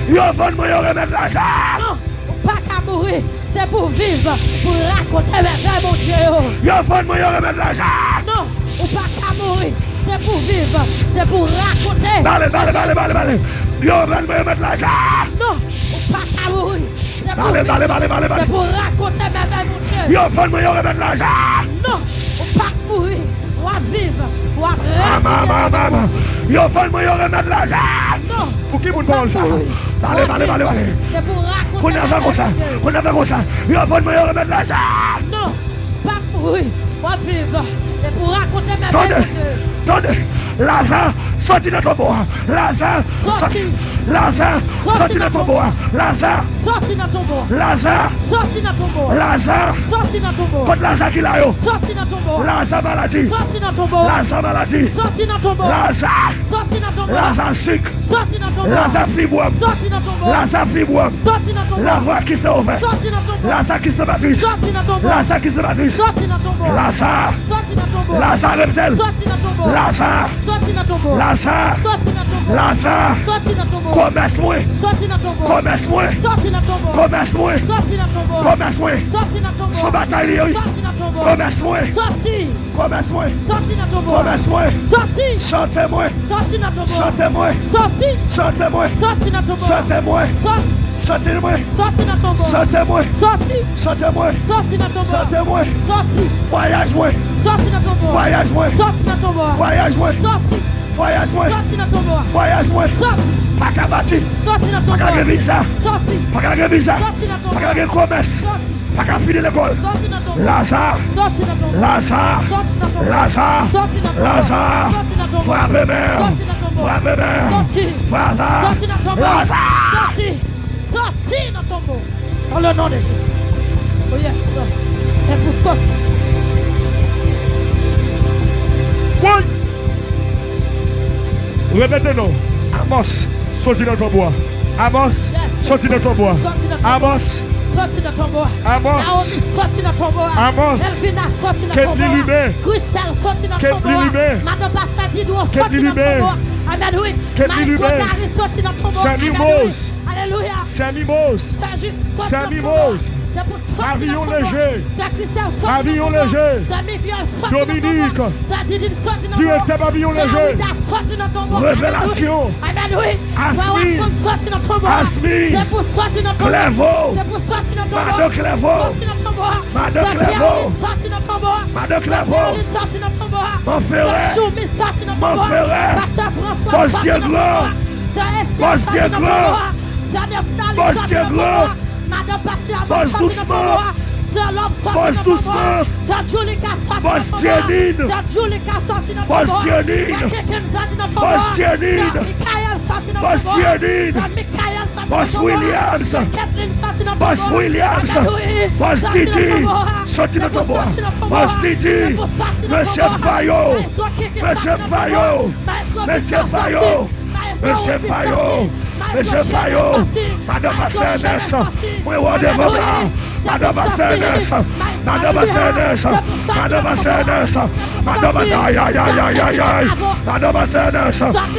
Yo vend moi, yo remettre l'argent. Non, ou pas qu'à mourir. C'est pour vivre, pour raconter mes frères, mon Dieu. Yo vend moi, yo remettre l'argent. Non, ou pas qu'à mourir. C'est pour vivre, c'est pour raconter. Balé. Yo vend moi, yo remettre l'argent. Non, ou pas qu'à mourir. C'est pour Balé. C'est pour raconter mes frères, mon Dieu. Yo vend moi, yo remettre l'argent. Non, ou pas mourir. Ou à vivre, ou à Maman. raconter. Yo vend moi, yo remettre l'argent. Non, Pour qui vous parle ça? Balé. c'est pour raconter. Qu'on a fait comme ça. Yo vend moi, yo remettre l'argent. Non, pas mourir. Ou à vivre. C'est pour raconter mes frères, mon Dieu. Attendez, Lazare, sorti de ton bois. Lazare, sorti de ton bois. Lazare, Sorti dans ton bois. Lazare, Sorti dans ton bois. Lazare, Sorti dans ton bois. contre Lazare qui l'a yo. Sorti dans ton bois. Lazare maladie, Sorti dans ton bois. Lazare maladie, Sorti dans ton bois. Lazare, Sorti dans ton bois. Lazare sucre, Sorti dans ton bois. Lazare fibrome, Sorti dans ton bois. Lazare fibrome, Sorti dans ton la bois. voix qui s'est ouverte, Sorti dans ton bois. Lazare qui se battu, Sorti dans ton bois. Lazare qui se battu, Sorti dans ton bois. Lazare, Sorti dans ton bois. Lazare reptel, Sorti dans ton bois. Lazare, Sorti dans ton bois. Lazare, Sorti dans ton bois. Lazare, Sorti dans ton bois. commerce-moi, Sorti dans ton bois. commerce-moi, Sorti dans ton bois. commerce-moi, Sorti dans ton bois. commerce-moi, Sorti dans ton son bois. bataille, Sorti dans ton bois. commerce-moi, Sorti. commerce-moi, Sorti dans ton bois. commerce-moi, Sorti. chantez-moi, Sorti dans ton bois. chantez-moi, Sorti. chantez-moi, Sorti dans ton bois. chantez-moi, Sorti. chantez-moi, Sorti dans ton bois. chantez-moi, Sorti. chantez-moi, Sorti dans ton bois. chantez-moi, Sorti. voyage-moi, Sorti dans ton bois. voyage-moi, Sorti dans ton bois. voyage-moi, Sorti. voyage-moi, Sorti dans ton bois. voyage-moi, Sorti. pas qu'à bâtir, Sorti dans ton pas qu'à bois. gagner ça, Sorti. pas qu'à gagner ça, Sorti dans ton pas bois. qu'à gagner commerce, Sorti. pas qu'à finir l'école, Sorti dans ton bois. Lazare, Sorti dans ton bois. Lazare, Sorti dans ton bois. Lazare, Sorti dans ton bois. Lazare, Sorti dans ton bois. frappe mère, Sorti dans ton bois. frappe mère, Sorti. Lazare, Sorti dans ton bois. Lazare. Sorti. Sorti dans ton bois. Dans le nom de Jésus. Oh yes. C'est pour sortir. Oui. Répétez-nous. Amos, sorti dans ton bois. Amos, sorti dans ton bois. Sorti dans ton bois. Amos, Sorti dans ton bois. Amos. Naomi, sorti dans ton bois. Amos. Elvina, sorti dans Kate ton bois. Lilibé. Christelle, sorti dans Kate ton bois. Lilibé. Madame Pascal Didou, Kate sorti dans Lilibé. ton bois. Amen, oui. Kate Maestro Lilibé. Gary, sorti dans ton bois. Sammy Amen, Mose. oui. Alléluia. Sammy Mose. Saint-Jude, sorti Sammy dans ton bois. Mose. C'est pour sortir Pavillon dans ton bois. léger. C'est Christelle, sorti Pavillon dans ton bois. léger. C'est Miviol, sorti Dominique. dans ton bois. C'est Didine, sorti dans ton Tu bois. étais pavillon C'est léger. Arida, sorti dans ton bois. Révélation. Amen, oui. Asmi. Watson, sorti dans ton bois. Asmi. C'est pour sortir dans ton bois. Clévaux. C'est pour sortir dans ton bois. Madame Clévaux. Sorti dans ton bois. Madame C'est Clévaux. Pierre-Louis, sorti dans ton bois. Madame C'est Clévaux. Pierre-Louis, sorti dans ton bois. Mon frère. C'est Choumi, sorti dans ton Mon bois. frère. Pasteur François, Poste sorti dans ton Dieu gloire. bois. C'est Esther, Poste sorti Dieu dans ton gloire. bois. C'est Neftali, Poste sorti Dieu dans ton gloire. bois. Madame Pasteur, Poste sorti dans ton doucement. bois. C'est l'homme, sorti Poste dans ton doucement. bois. C'est Julika, sorti dans Poste ton bois. Dianine. C'est Julika, sorti dans ton Poste bois. Dianine. C'est quelqu'un sorti dans ton Poste bois. Dianine. C'est Michael, sorti dans ton Poste bois. Dianine. C'est Michael, sorti dans Poste ton bois. Williams. C'est Kathleen, sorti dans ton Poste bois. Williams. Alléluia. Poste Sorti dans Titi. ton bois. Sorti dans C'est ton pour bois. sortir dans ton Poste bois. Titi. C'est pour sortir dans ton Monsieur bois. Fayot. Maestro Kiki, Monsieur sorti dans ton Fayot. bois. Maestro Monsieur Victor, Fayot. sorti. Maestro Monsieur Wifi, Fayot. sorti. Maestro Monsieur Chef, Fayot. sorti. Madame Maestro Chef, Assenes. sorti. Oui, ouais, devant Alléluia. moi. C'est Madame pour sortir. Assenes. Maestro Madame Alléluia. Assenes. C'est pour sortir Madame dans ton bois. Assenes. C'est pour Madame sortir. Assenes. Aïe, aïe, aïe, aïe, aïe, aïe. Sorti Madame Assenes.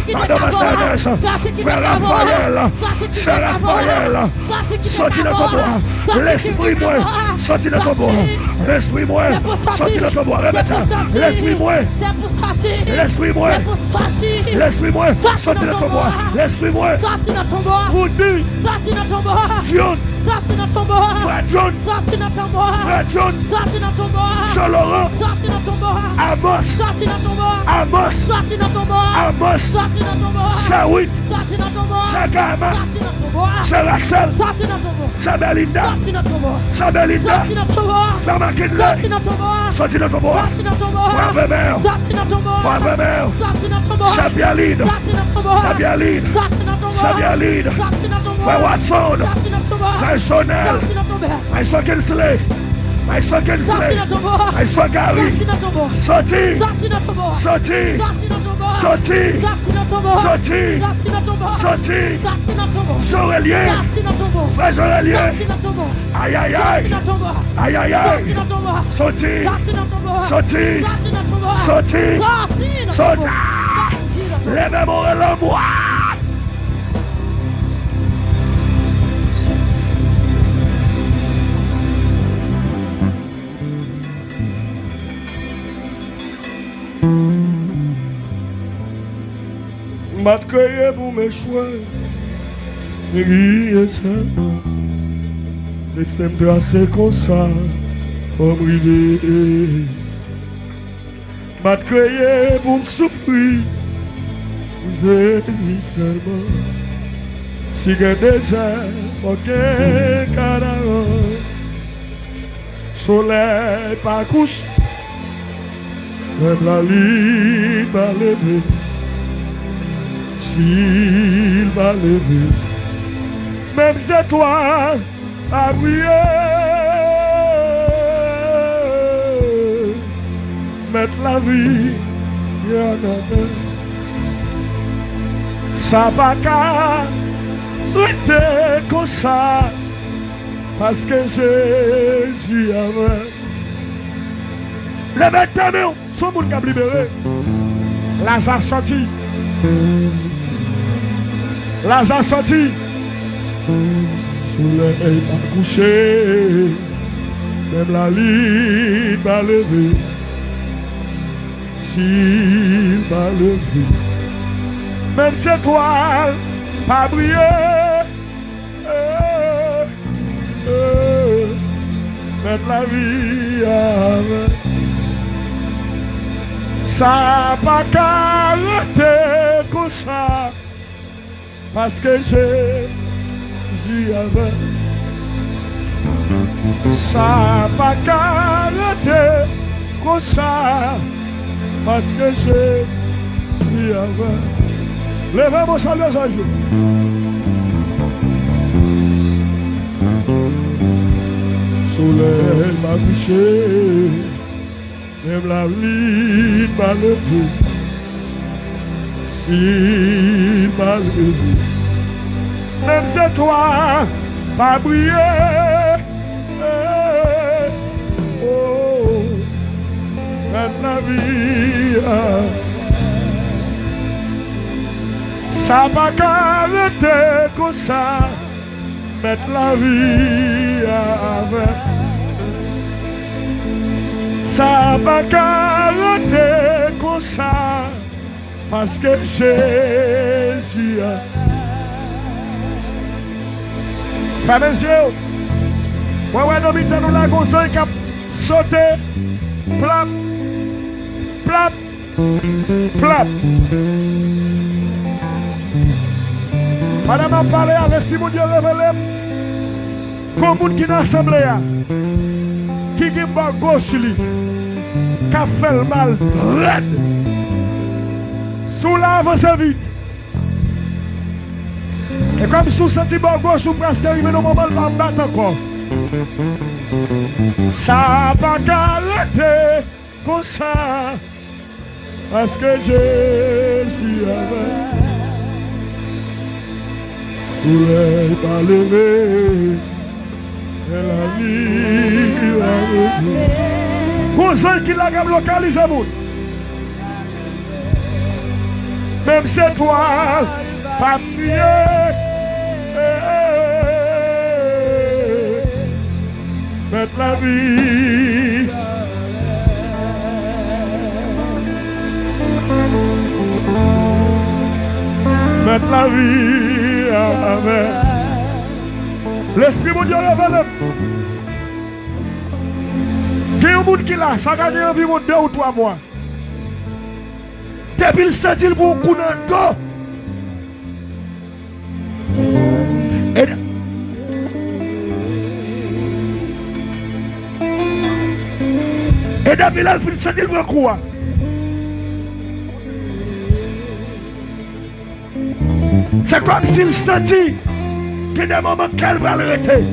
qui Madame décavore. Assenes. Sorti qui Frère décavore. Raphaël. Sorti qui Sœur décavore. Raphaël. Sorti qui Sorti dans ton décavore. bois. Sorti qui L'esprit moi. décavore. Sorti dans ton bois. Sorti. L'esprit moi. C'est pour sortir. Sorti dans ton bois. C'est pour Remettez. sortir. L'esprit moi. C'est pour sortir. L'esprit moi. C'est pour sortir. L'esprit moi. Sorti Sorti dans dans ton ton bois. bois. L'esprit moi. Sorti dans ton bois. Rudy. Sorti dans ton bois. John. Sorti dans ton bois. Frère John. Sorti dans ton bois. Frère John. Sorti dans ton bois. Jean-Laurent. Sorti dans ton bois. Amos. Sorti dans ton bois. Amos. Sorti dans ton bois. Amos. Sorti dans ton bois. Saoui. Sorti dans ton bois. Sagama. Sorti dans ton bois. Rachel. Sorti dans ton bois. Sabelinda. Sorti dans ton bois. Sabelinda. Sorti dans ton bois. Frère Sorti McKinley. dans ton bois. Sorti dans ton bois. Sorti dans ton bois. Frère Weber. Sorti dans ton bois. Frère Weber. Sorti dans ton bois. Sabialine. Sorti dans ton bois. Sabialine. Sorti dans ton bois. Sabialine. Sorti dans ton bois. Frère Watson. Sorti dans ton bois. Frère Chanel. Sorti dans ton bois. Maestro Kinsley. Maestro Sorti Kinsley. dans ton bois. Maestro Gary. Sorti dans ton bois. Sorti. Sorti dans ton bois. Sorti. Sorti dans ton bois. Sorti. Sorti dans ton tombeau. Sorti. Sorti dans tombeau. Sorti. Sorti dans tombeau. Jorélien. Sorti dans tombeau. Frère Jorélien. Sorti dans tombeau. Aïe, aïe, Sorti aïe. dans tombeau. Aïe, aïe, Sorti aïe. dans tombeau. Sorti. Sorti dans tombeau. Sorti. Sorti dans tombeau. Sorti. Sorti dans Sorti. tombeau. Sorti dans tombeau. Lève mon relais, moi. M'a créé pour mes choix. Et ça. Laisse-moi me tracer comme ça. Comme river. M'a créé pour me souffrir. Je vis seulement. Si j'ai des ailes, aucun canard. Soleil pas couche. Même la lune va lever. S'il va lever, même étoile a brillé. Mettre la vie, il y en a deux. Ça va qu'à rester comme ça, parce que Jésus avait. Les vêtements sont pour nous libérer. Lazare sorti. Lazare sorti. Soleil pas couché. Même la lune va lever. S'il va lever. Même cette étoile pas briller. Mettre la vie avec. Ça pas qu'arrêter comme ça. Parce que Jésus avait. Ça pas qu'arrêter comme ça. Parce que Jésus avait. Levez mon salut à jour. Soleil m'a couché. Même la vie m'a levé. S'il m'a levé. Même c'est toi, pas briller. Oh, même la vie. Ça va qu'arrêter comme ça. Mettre la vie avec. Ça va qu'arrêter comme ça. Parce que Jésus a. Frères et sœurs, ouais, nous mettons la gonzole qui a sauté. Plap, plap, plap. Madame a parlé à l'estime Dieu révélé. Comme vous qui est dans l'assemblée, qui est en gauche, qui a fait le mal, raide. Sous la avance vite. Et comme sous senti bon gauche ou presque arrivé dans le moment de la battre encore. Ça va qu'arrêter comme ça. Parce que Jésus avait. Soleil pas levé. Et la nuit va lever. Conseil qui l'a gamme localisé. Même c'est toi, pas prier. Mettre la vie. Mettre la vie avec. L'esprit mon Dieu révèle. Qui est un monde qui l'a, ça gagne environ 2 ou 3 mois. Depuis le sentir pour un coup dans le dos. Et depuis là, il sentir pour un coup. C'est comme s'il sentit qu'il y a des moments qu'elle va l'arrêter.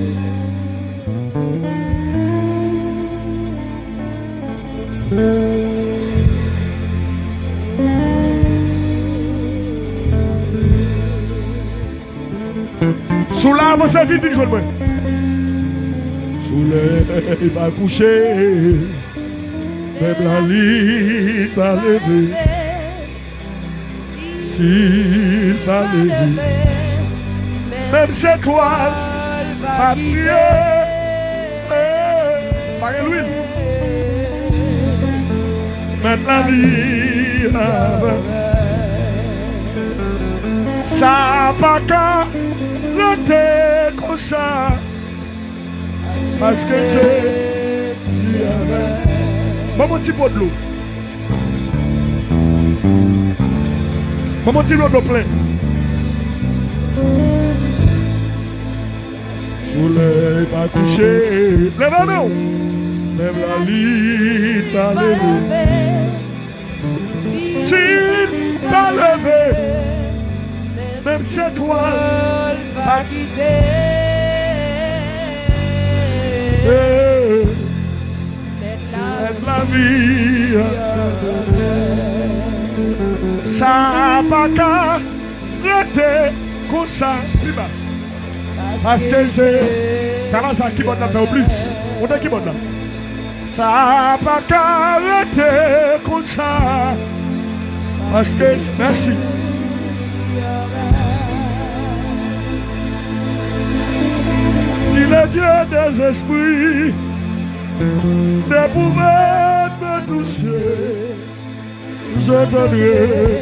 Sous la vous servir d'une journée. Soleil va coucher. Même la ligne va lever. S'il va lever. Même cette étoile va prier. Par l'huile. Même la vie ça pas qu'à rester comme ça. Parce que j'ai dit avec. Mon petit pot de l'eau. Mon petit pot de l'eau plein. Soleil va coucher. Lève-moi. Même la ligne va lever. S'il va lever. Même cette toile va quitter. La vie. Ça va pas rester comme ça. Parce que j'ai. Quand ça qui va dans plus. On est qui va là. Ça va pas rester comme ça. Parce que. Merci. Si le Dieu des esprits ne pouvait me toucher, je donnerai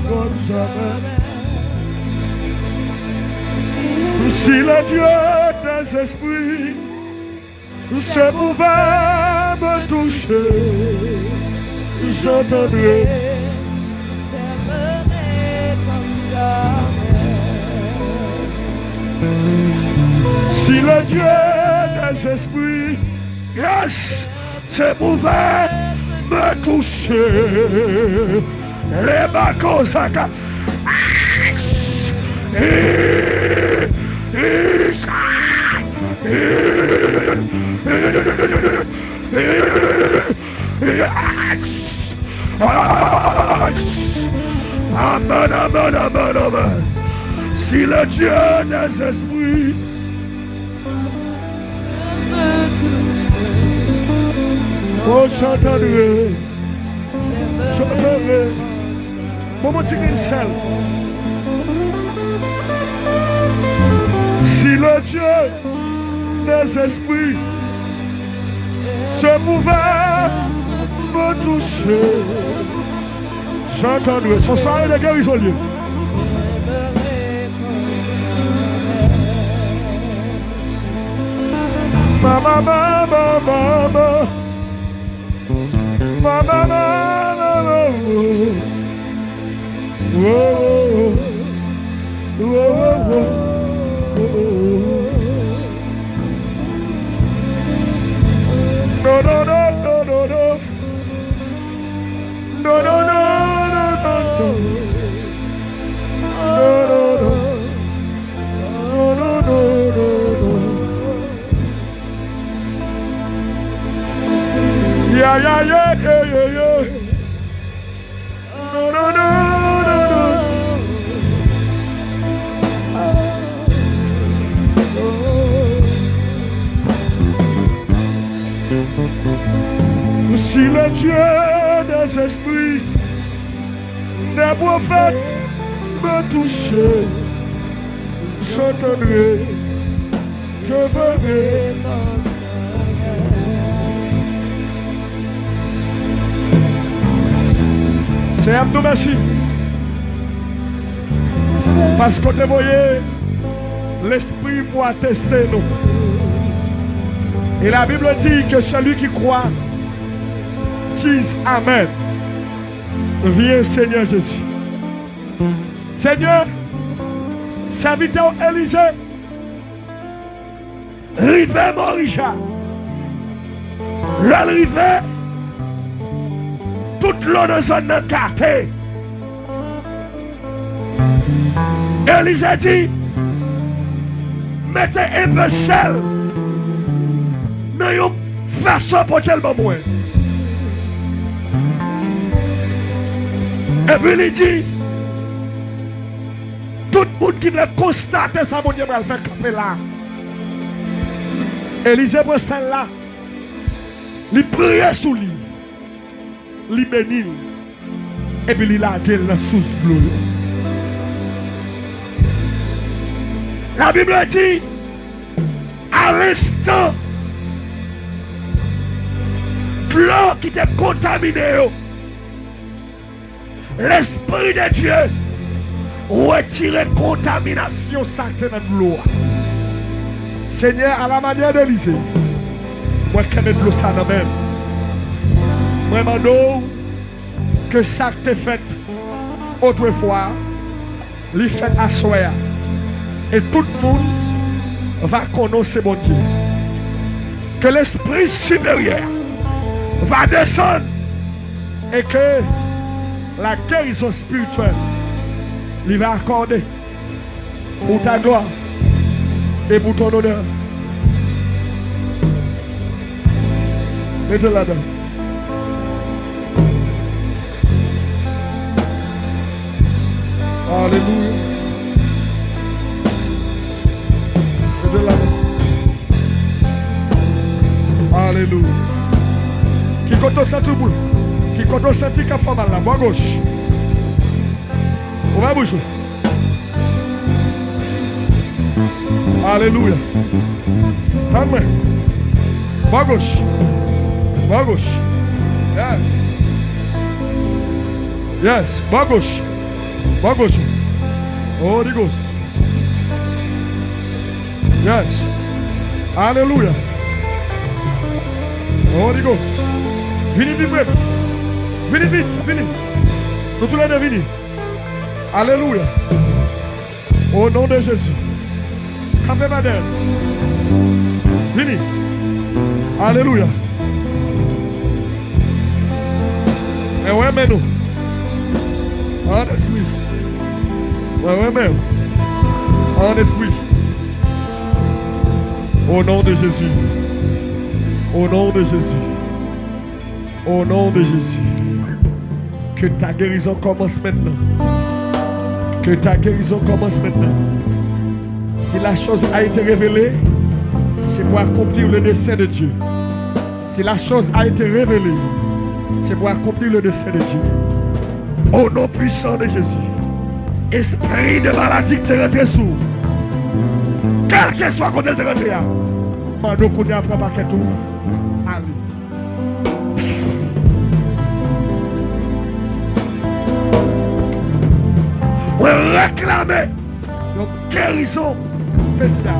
comme jamais. Si le Dieu des esprits ne pouvait me toucher, je donnerai comme jamais. Si le Dieu des esprits, yes, se pouvait me toucher, les bacos, ça amen, amen, amen, amen. Si le Dieu des esprits oh, chanterai, chanterai, mon petit sel. Si le Dieu des esprits se pouvait me toucher, j'entendrai son sang et de guérison lieu. Mama, mama, mama, mama, mama, whoa, whoa, no, no, no, no, no, no, no, no, no, no, no, no, no. Yeah, yeah, yeah, yeah, yeah, yeah. No, no, no, no, no. Si le Dieu des esprits des prophètes me toucher, je donnerai, je verrai. Seigneur, nous merci. Parce que vous voyez, l'Esprit pour attester nous. Et la Bible dit que celui qui croit dise Amen. Viens Seigneur Jésus. Seigneur, serviteur Élisée, rivé mon Richard. L'arrivée, toute l'eau de zone cartée. Élisée dit, mettez un peu de sel dans une façon pour tellement moins. Et puis il dit, Tout le monde qui veut constater ça, mon Dieu, va le faire camper là. Élisée prend celle-là. Il prie sous lui. Il bénit. Et puis il a gueule sous l'eau. La Bible dit, à l'instant, l'eau qui était contaminée, l'Esprit de Dieu retire contamination certaine de l'eau. Seigneur, à la manière d'Élisée, moi qui ai de l'eau ça dans même. Moi je demande que ça qui est fait autrefois, il fait à soi. Et tout le monde va connaître mon Dieu. Que l'Esprit supérieur va descendre et que la guérison spirituelle lui va accorder pour ta gloire et pour ton honneur. Mettez là-dedans. Alléluia. Mettez là-dedans. Alléluia. Qui compte au centre boule? Qui compte au centre qui a fait mal là? Bois gauche. On va bouger. Alléluia. Calme. Bois gauche. Bois gauche. Yes. Yes. Bois gauche. Bois gauche. Holy Ghost. Yes. Alléluia. Holy Ghost. Venez vite. Venez vite. Venez. Nous tous les deux venez. Alléluia. Au nom de Jésus. Campez madame. Venez. Alléluia. Et ouais, mais nous. En esprit. Ouais, mais. En esprit. Au nom de Jésus. Au nom de Jésus. Au nom de Jésus. Que ta guérison commence maintenant. Que ta guérison commence maintenant. Si la chose a été révélée, c'est pour accomplir le dessein de Dieu. Si la chose a été révélée, c'est pour accomplir le dessein de Dieu. Au nom puissant de Jésus. Esprit de maladie qui te rentre sous. Quel que soit côté de rentrer, mando qu'on y a pris paquet tout. Allez. On réclamer une guérison spéciale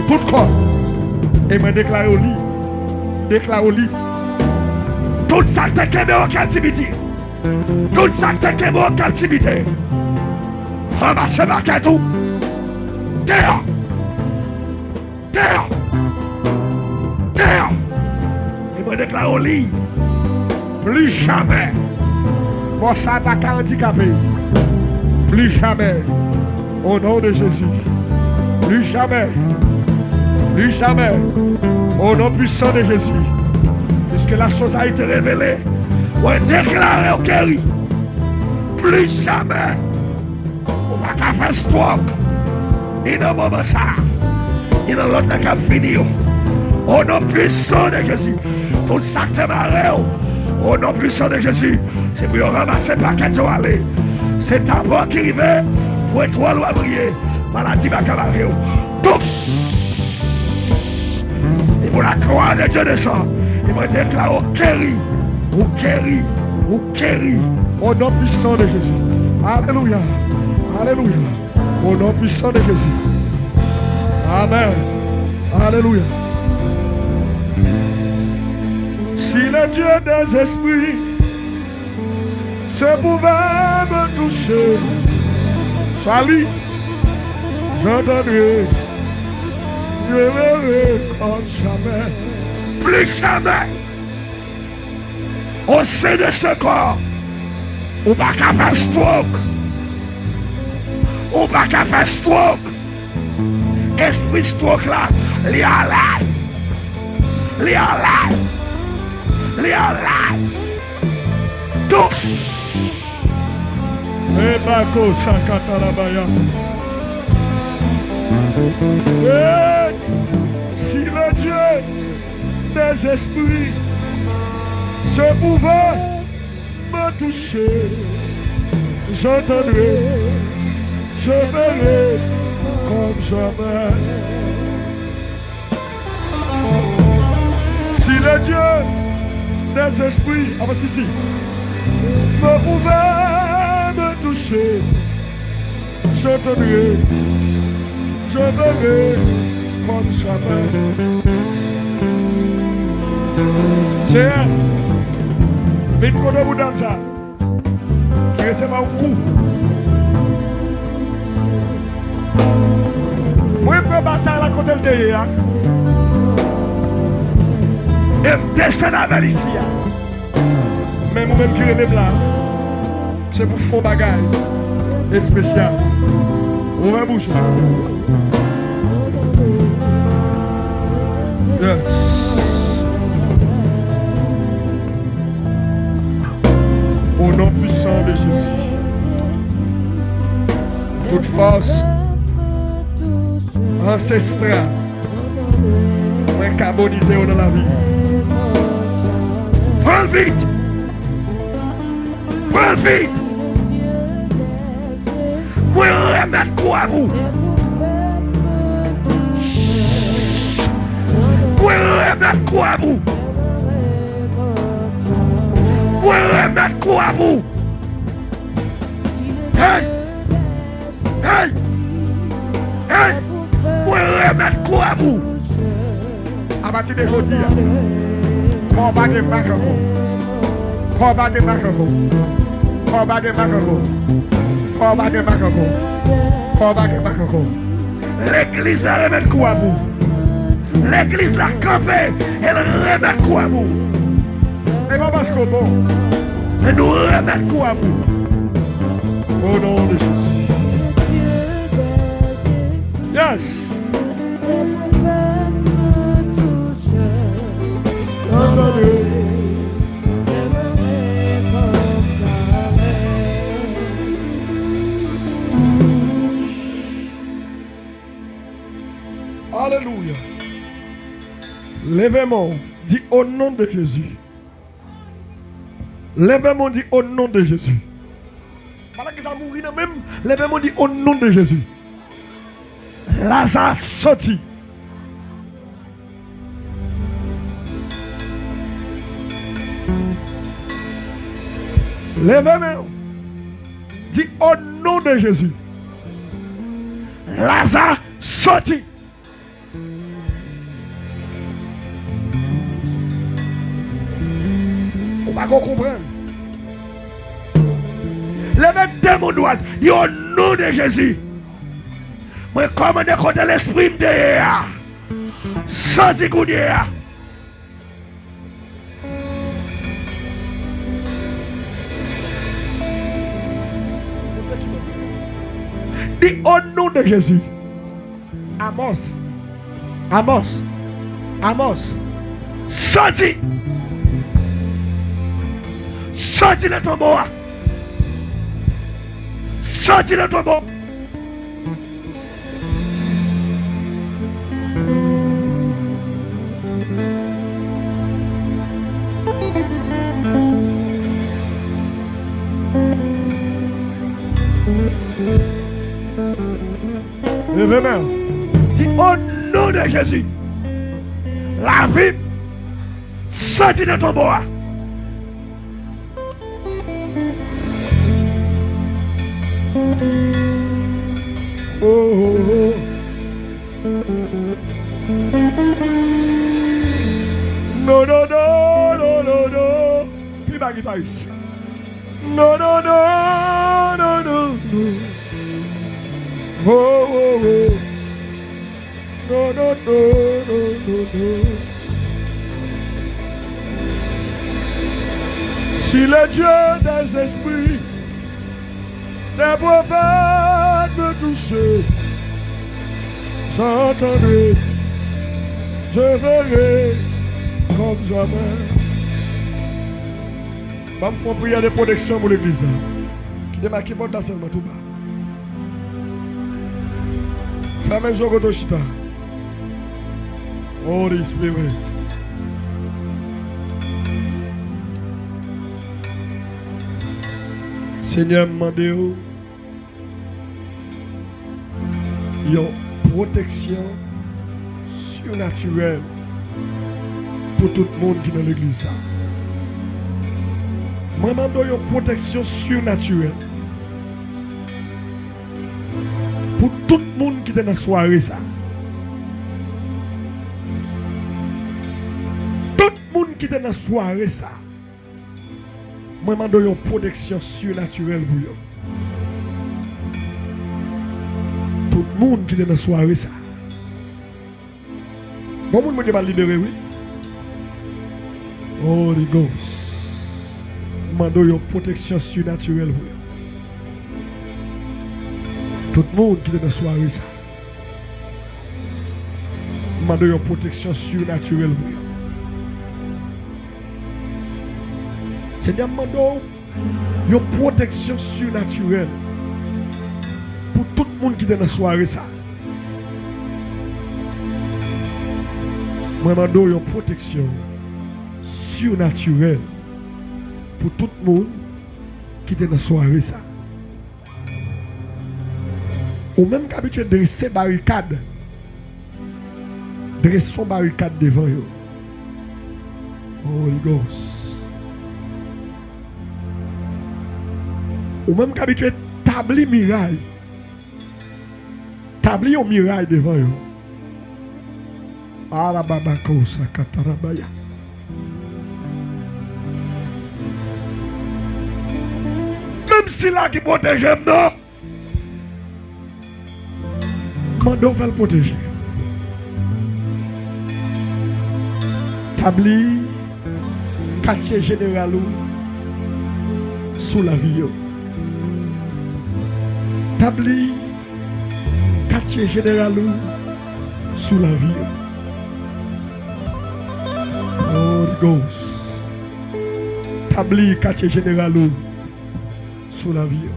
pour tout corps. Et me déclare au lit. Déclare au lit. Tout ça qui est en captivité. Tout ça qui est en captivité. Ramassez ma tout. Terre. Terre. Terre. Et me déclare au lit. Plus jamais. Bon, ça n'a pas handicapé. Plus jamais. Au nom de Jésus. Plus jamais. Plus jamais. Au nom puissant de Jésus. Puisque la chose a été révélée. On a déclaré au guéri. Plus jamais. On va pas faire stroke. Ni dans le moment ça. Ni dans l'autre qui a fini. Au nom puissant de Jésus. Tout ça qui est marré. Au nom puissant de Jésus. C'est pour ramasser pas qu'à aller. C'est ta voix qui arrive. Pour étoile ou briller. Maladie va camarade. Donc. Et pour la gloire de Dieu descend. Il me déclare au guéri. Au guéri. Au guéri. Au nom puissant de Jésus. Alléluia. Alléluia. Au nom puissant de Jésus. Amen. Alléluia. Si le Dieu des esprits se pouvait me toucher, salut, j'entendrai, je verrai comme jamais, plus jamais, au sein de ce corps, ou pas qu'à faire stroke, ou pas qu'à faire stroke, esprit stroke là, li à l'ail, li à l'ail. Les alive. Touche. Et Bako Shakatalabaya. Si le Dieu des esprits je pouvais me toucher, j'entendrai, je verrai comme jamais. Si le Dieu des esprits, ici, me pouvait me toucher, j'entendrai, je verrai comme jamais. C'est mais quand vous dans ça, qui recevait un coup. Moi, je peux battre la côté de derrière. Et je descends avec ici. Mais moi-même qui relève là, c'est pour faux bagaille. Et spécial. Ouvrez bouche. Yes. Au nom puissant de Jésus, toute force ancestrale, carbonisée dans la vie. Prends vite! Prends vite! Vous remettre quoi à vous? Vous remettre quoi à vous? Vous remettre quoi à vous? Hey! Hey! Hey! Vous remettre quoi à vous? À partir de aujourd'hui, combat de Macron. Combat de Macron. Combat de Macron. Combat de Macron. Combat de Macron. L'église la remet quoi à vous? L'église la campée, elle remet quoi à vous? Et pas parce que bon, elle nous remet quoi à vous? Au nom de Jésus. Yes. Alléluia. Lèvez-moi, dit au nom de Jésus. Lèvez-moi, dit au nom de Jésus. Pendant que ça mourit même, lèvez-moi, dit au nom de Jésus. Lazare sorti. Lèvez-moi, dit au nom de Jésus. Lazare sorti. On va comprendre. Levez démon droit, dit au nom de Jésus. Moi, commande contre l'esprit de derrière. Sorti goudéa. Dit au nom de Jésus. Amos. Amos. Amos. Sorti. Sorti de ton bois. Sorti de ton bois. Levez-moi. Dis au nom de Jésus. La vie sorti de ton bois. Oh, oh, oh. No, no, no, no, no, no. Puis baggy face. No, no, no, no, no, no. Oh, oh, oh. No, no, no, no, no, no. Si le Dieu des esprits ne pouvait pas me toucher, j'entendrai, je verrai comme jamais. Je vais faire une prière de protection pour l'église. Qui démarque qui monte dans seulement tout bas. Fermez les yeux, Chita. Holy Spirit. Seigneur, demandez-vous une protection surnaturelle pour tout le monde qui est dans l'église. Je demande une protection surnaturelle pour tout le monde qui est dans la soirée. Tout le monde qui est dans la soirée. Je demande une protection surnaturelle pour eux. Tout le monde qui est dans la soirée. Bon, le monde va libérer, oui. Holy Ghost. Je demande une protection surnaturelle pour eux. Tout le monde qui est dans la soirée. Je demande une protection surnaturelle pour eux. Seigneur, demande une protection surnaturelle pour tout le monde qui est dans la soirée. Je demande une protection surnaturelle pour tout le monde qui est dans la soirée. Ou même qu'habitué de dresser barricade, dresser son barricade devant eux. Holy Ghost. Ou même qu'habitué tabli miraille. Tabli un miraille devant eux. Arababakosa katarabaya. Même si là qui protège, non. Mando va le protéger. Tabli quartier général sous la vie. Tabli quartier général sous la vie. Holy Ghost. Tabli quartier général sous la vie.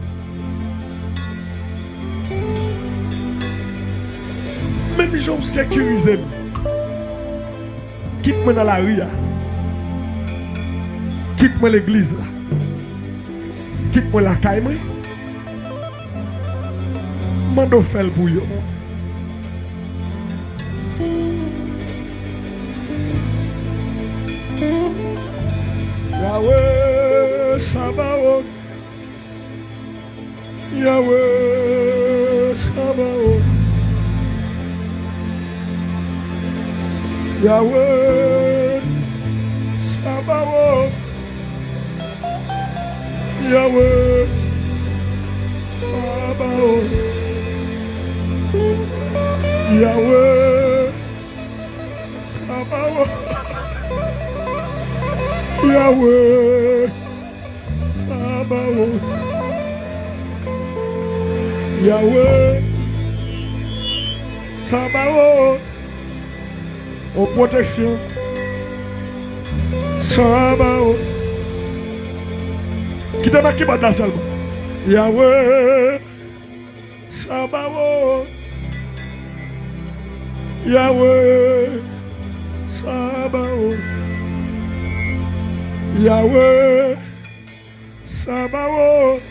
Même les gens sécurisés. Quitte-moi dans la rue. Quitte-moi l'église. Quitte-moi la caille. Mando fait le bouillon. Yahweh Sabaoth. Yahweh Sabaoth. Yahweh Sabaoth. Yahweh Sabaoth. Yahweh Sabaoth. Yahweh Sabaoth. Yahweh Sabaoth. En protection. Sabaoth. Qui t'a marqué dans seulement? Yahweh Sabaoth. Yahweh Sabaoth. Yahweh Sabaoth.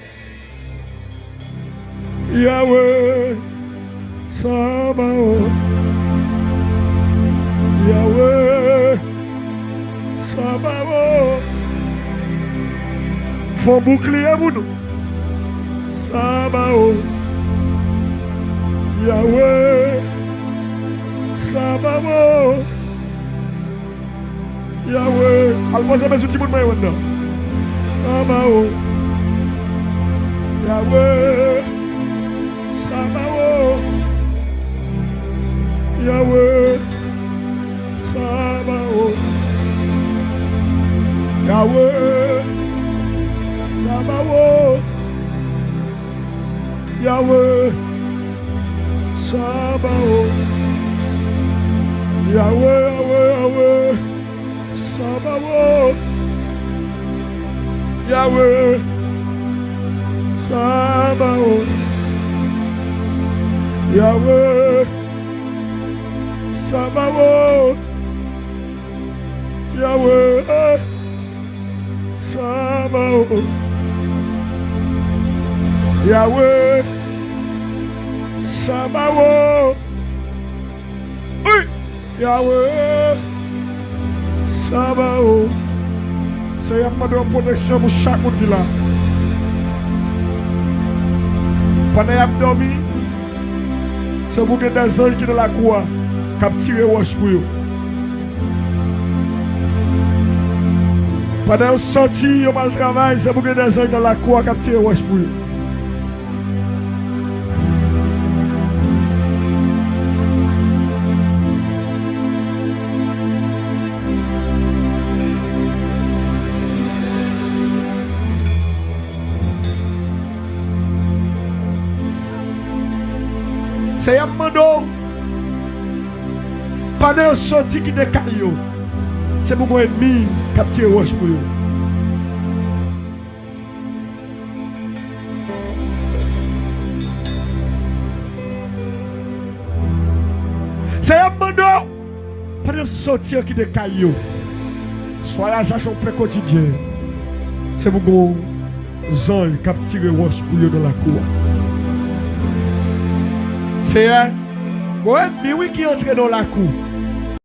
Yahweh Sabaoth. Yahweh Sabaoth. Faut bouclier pour nous. Sabaoth. Yahweh Sabaoth. Yahweh. Allez-moi mes outils pour moi maintenant. Sabaoth. Yahweh Sabaoth. Yahweh Sabaoth. Yahweh Sabaoth. Yahweh Sabaoth. Yahweh, Yahweh, Sabaoth. Yahweh Sabaoth. Yahweh. Sabaoth. Yahweh. Sabaoth. Yahweh. Sabaoth. Oui. Yahweh. Sabaoth. C'est un peu de protection pour chaque monde qui là. Pendant qu'il a dormi, c'est pour que des anges qui sont dans la cour qui tirent roche pour eux. Pendant qu'ils sont sortis, ils ont mal travail, c'est pour que des anges dans la cour qui tirent roche pour eux. C'est un mando. Pendant qu'ils sont sortis qui décaillent, c'est pour qu'on ennemi qui tirent roche pour eux. C'est un mando. Pendant qu'ils sont sortis qui décaillent, soit la charge au quotidien, c'est pour qu'on zone qui tirent roche pour eux dans la cour. C'est un ennemi qui entre dans la cour.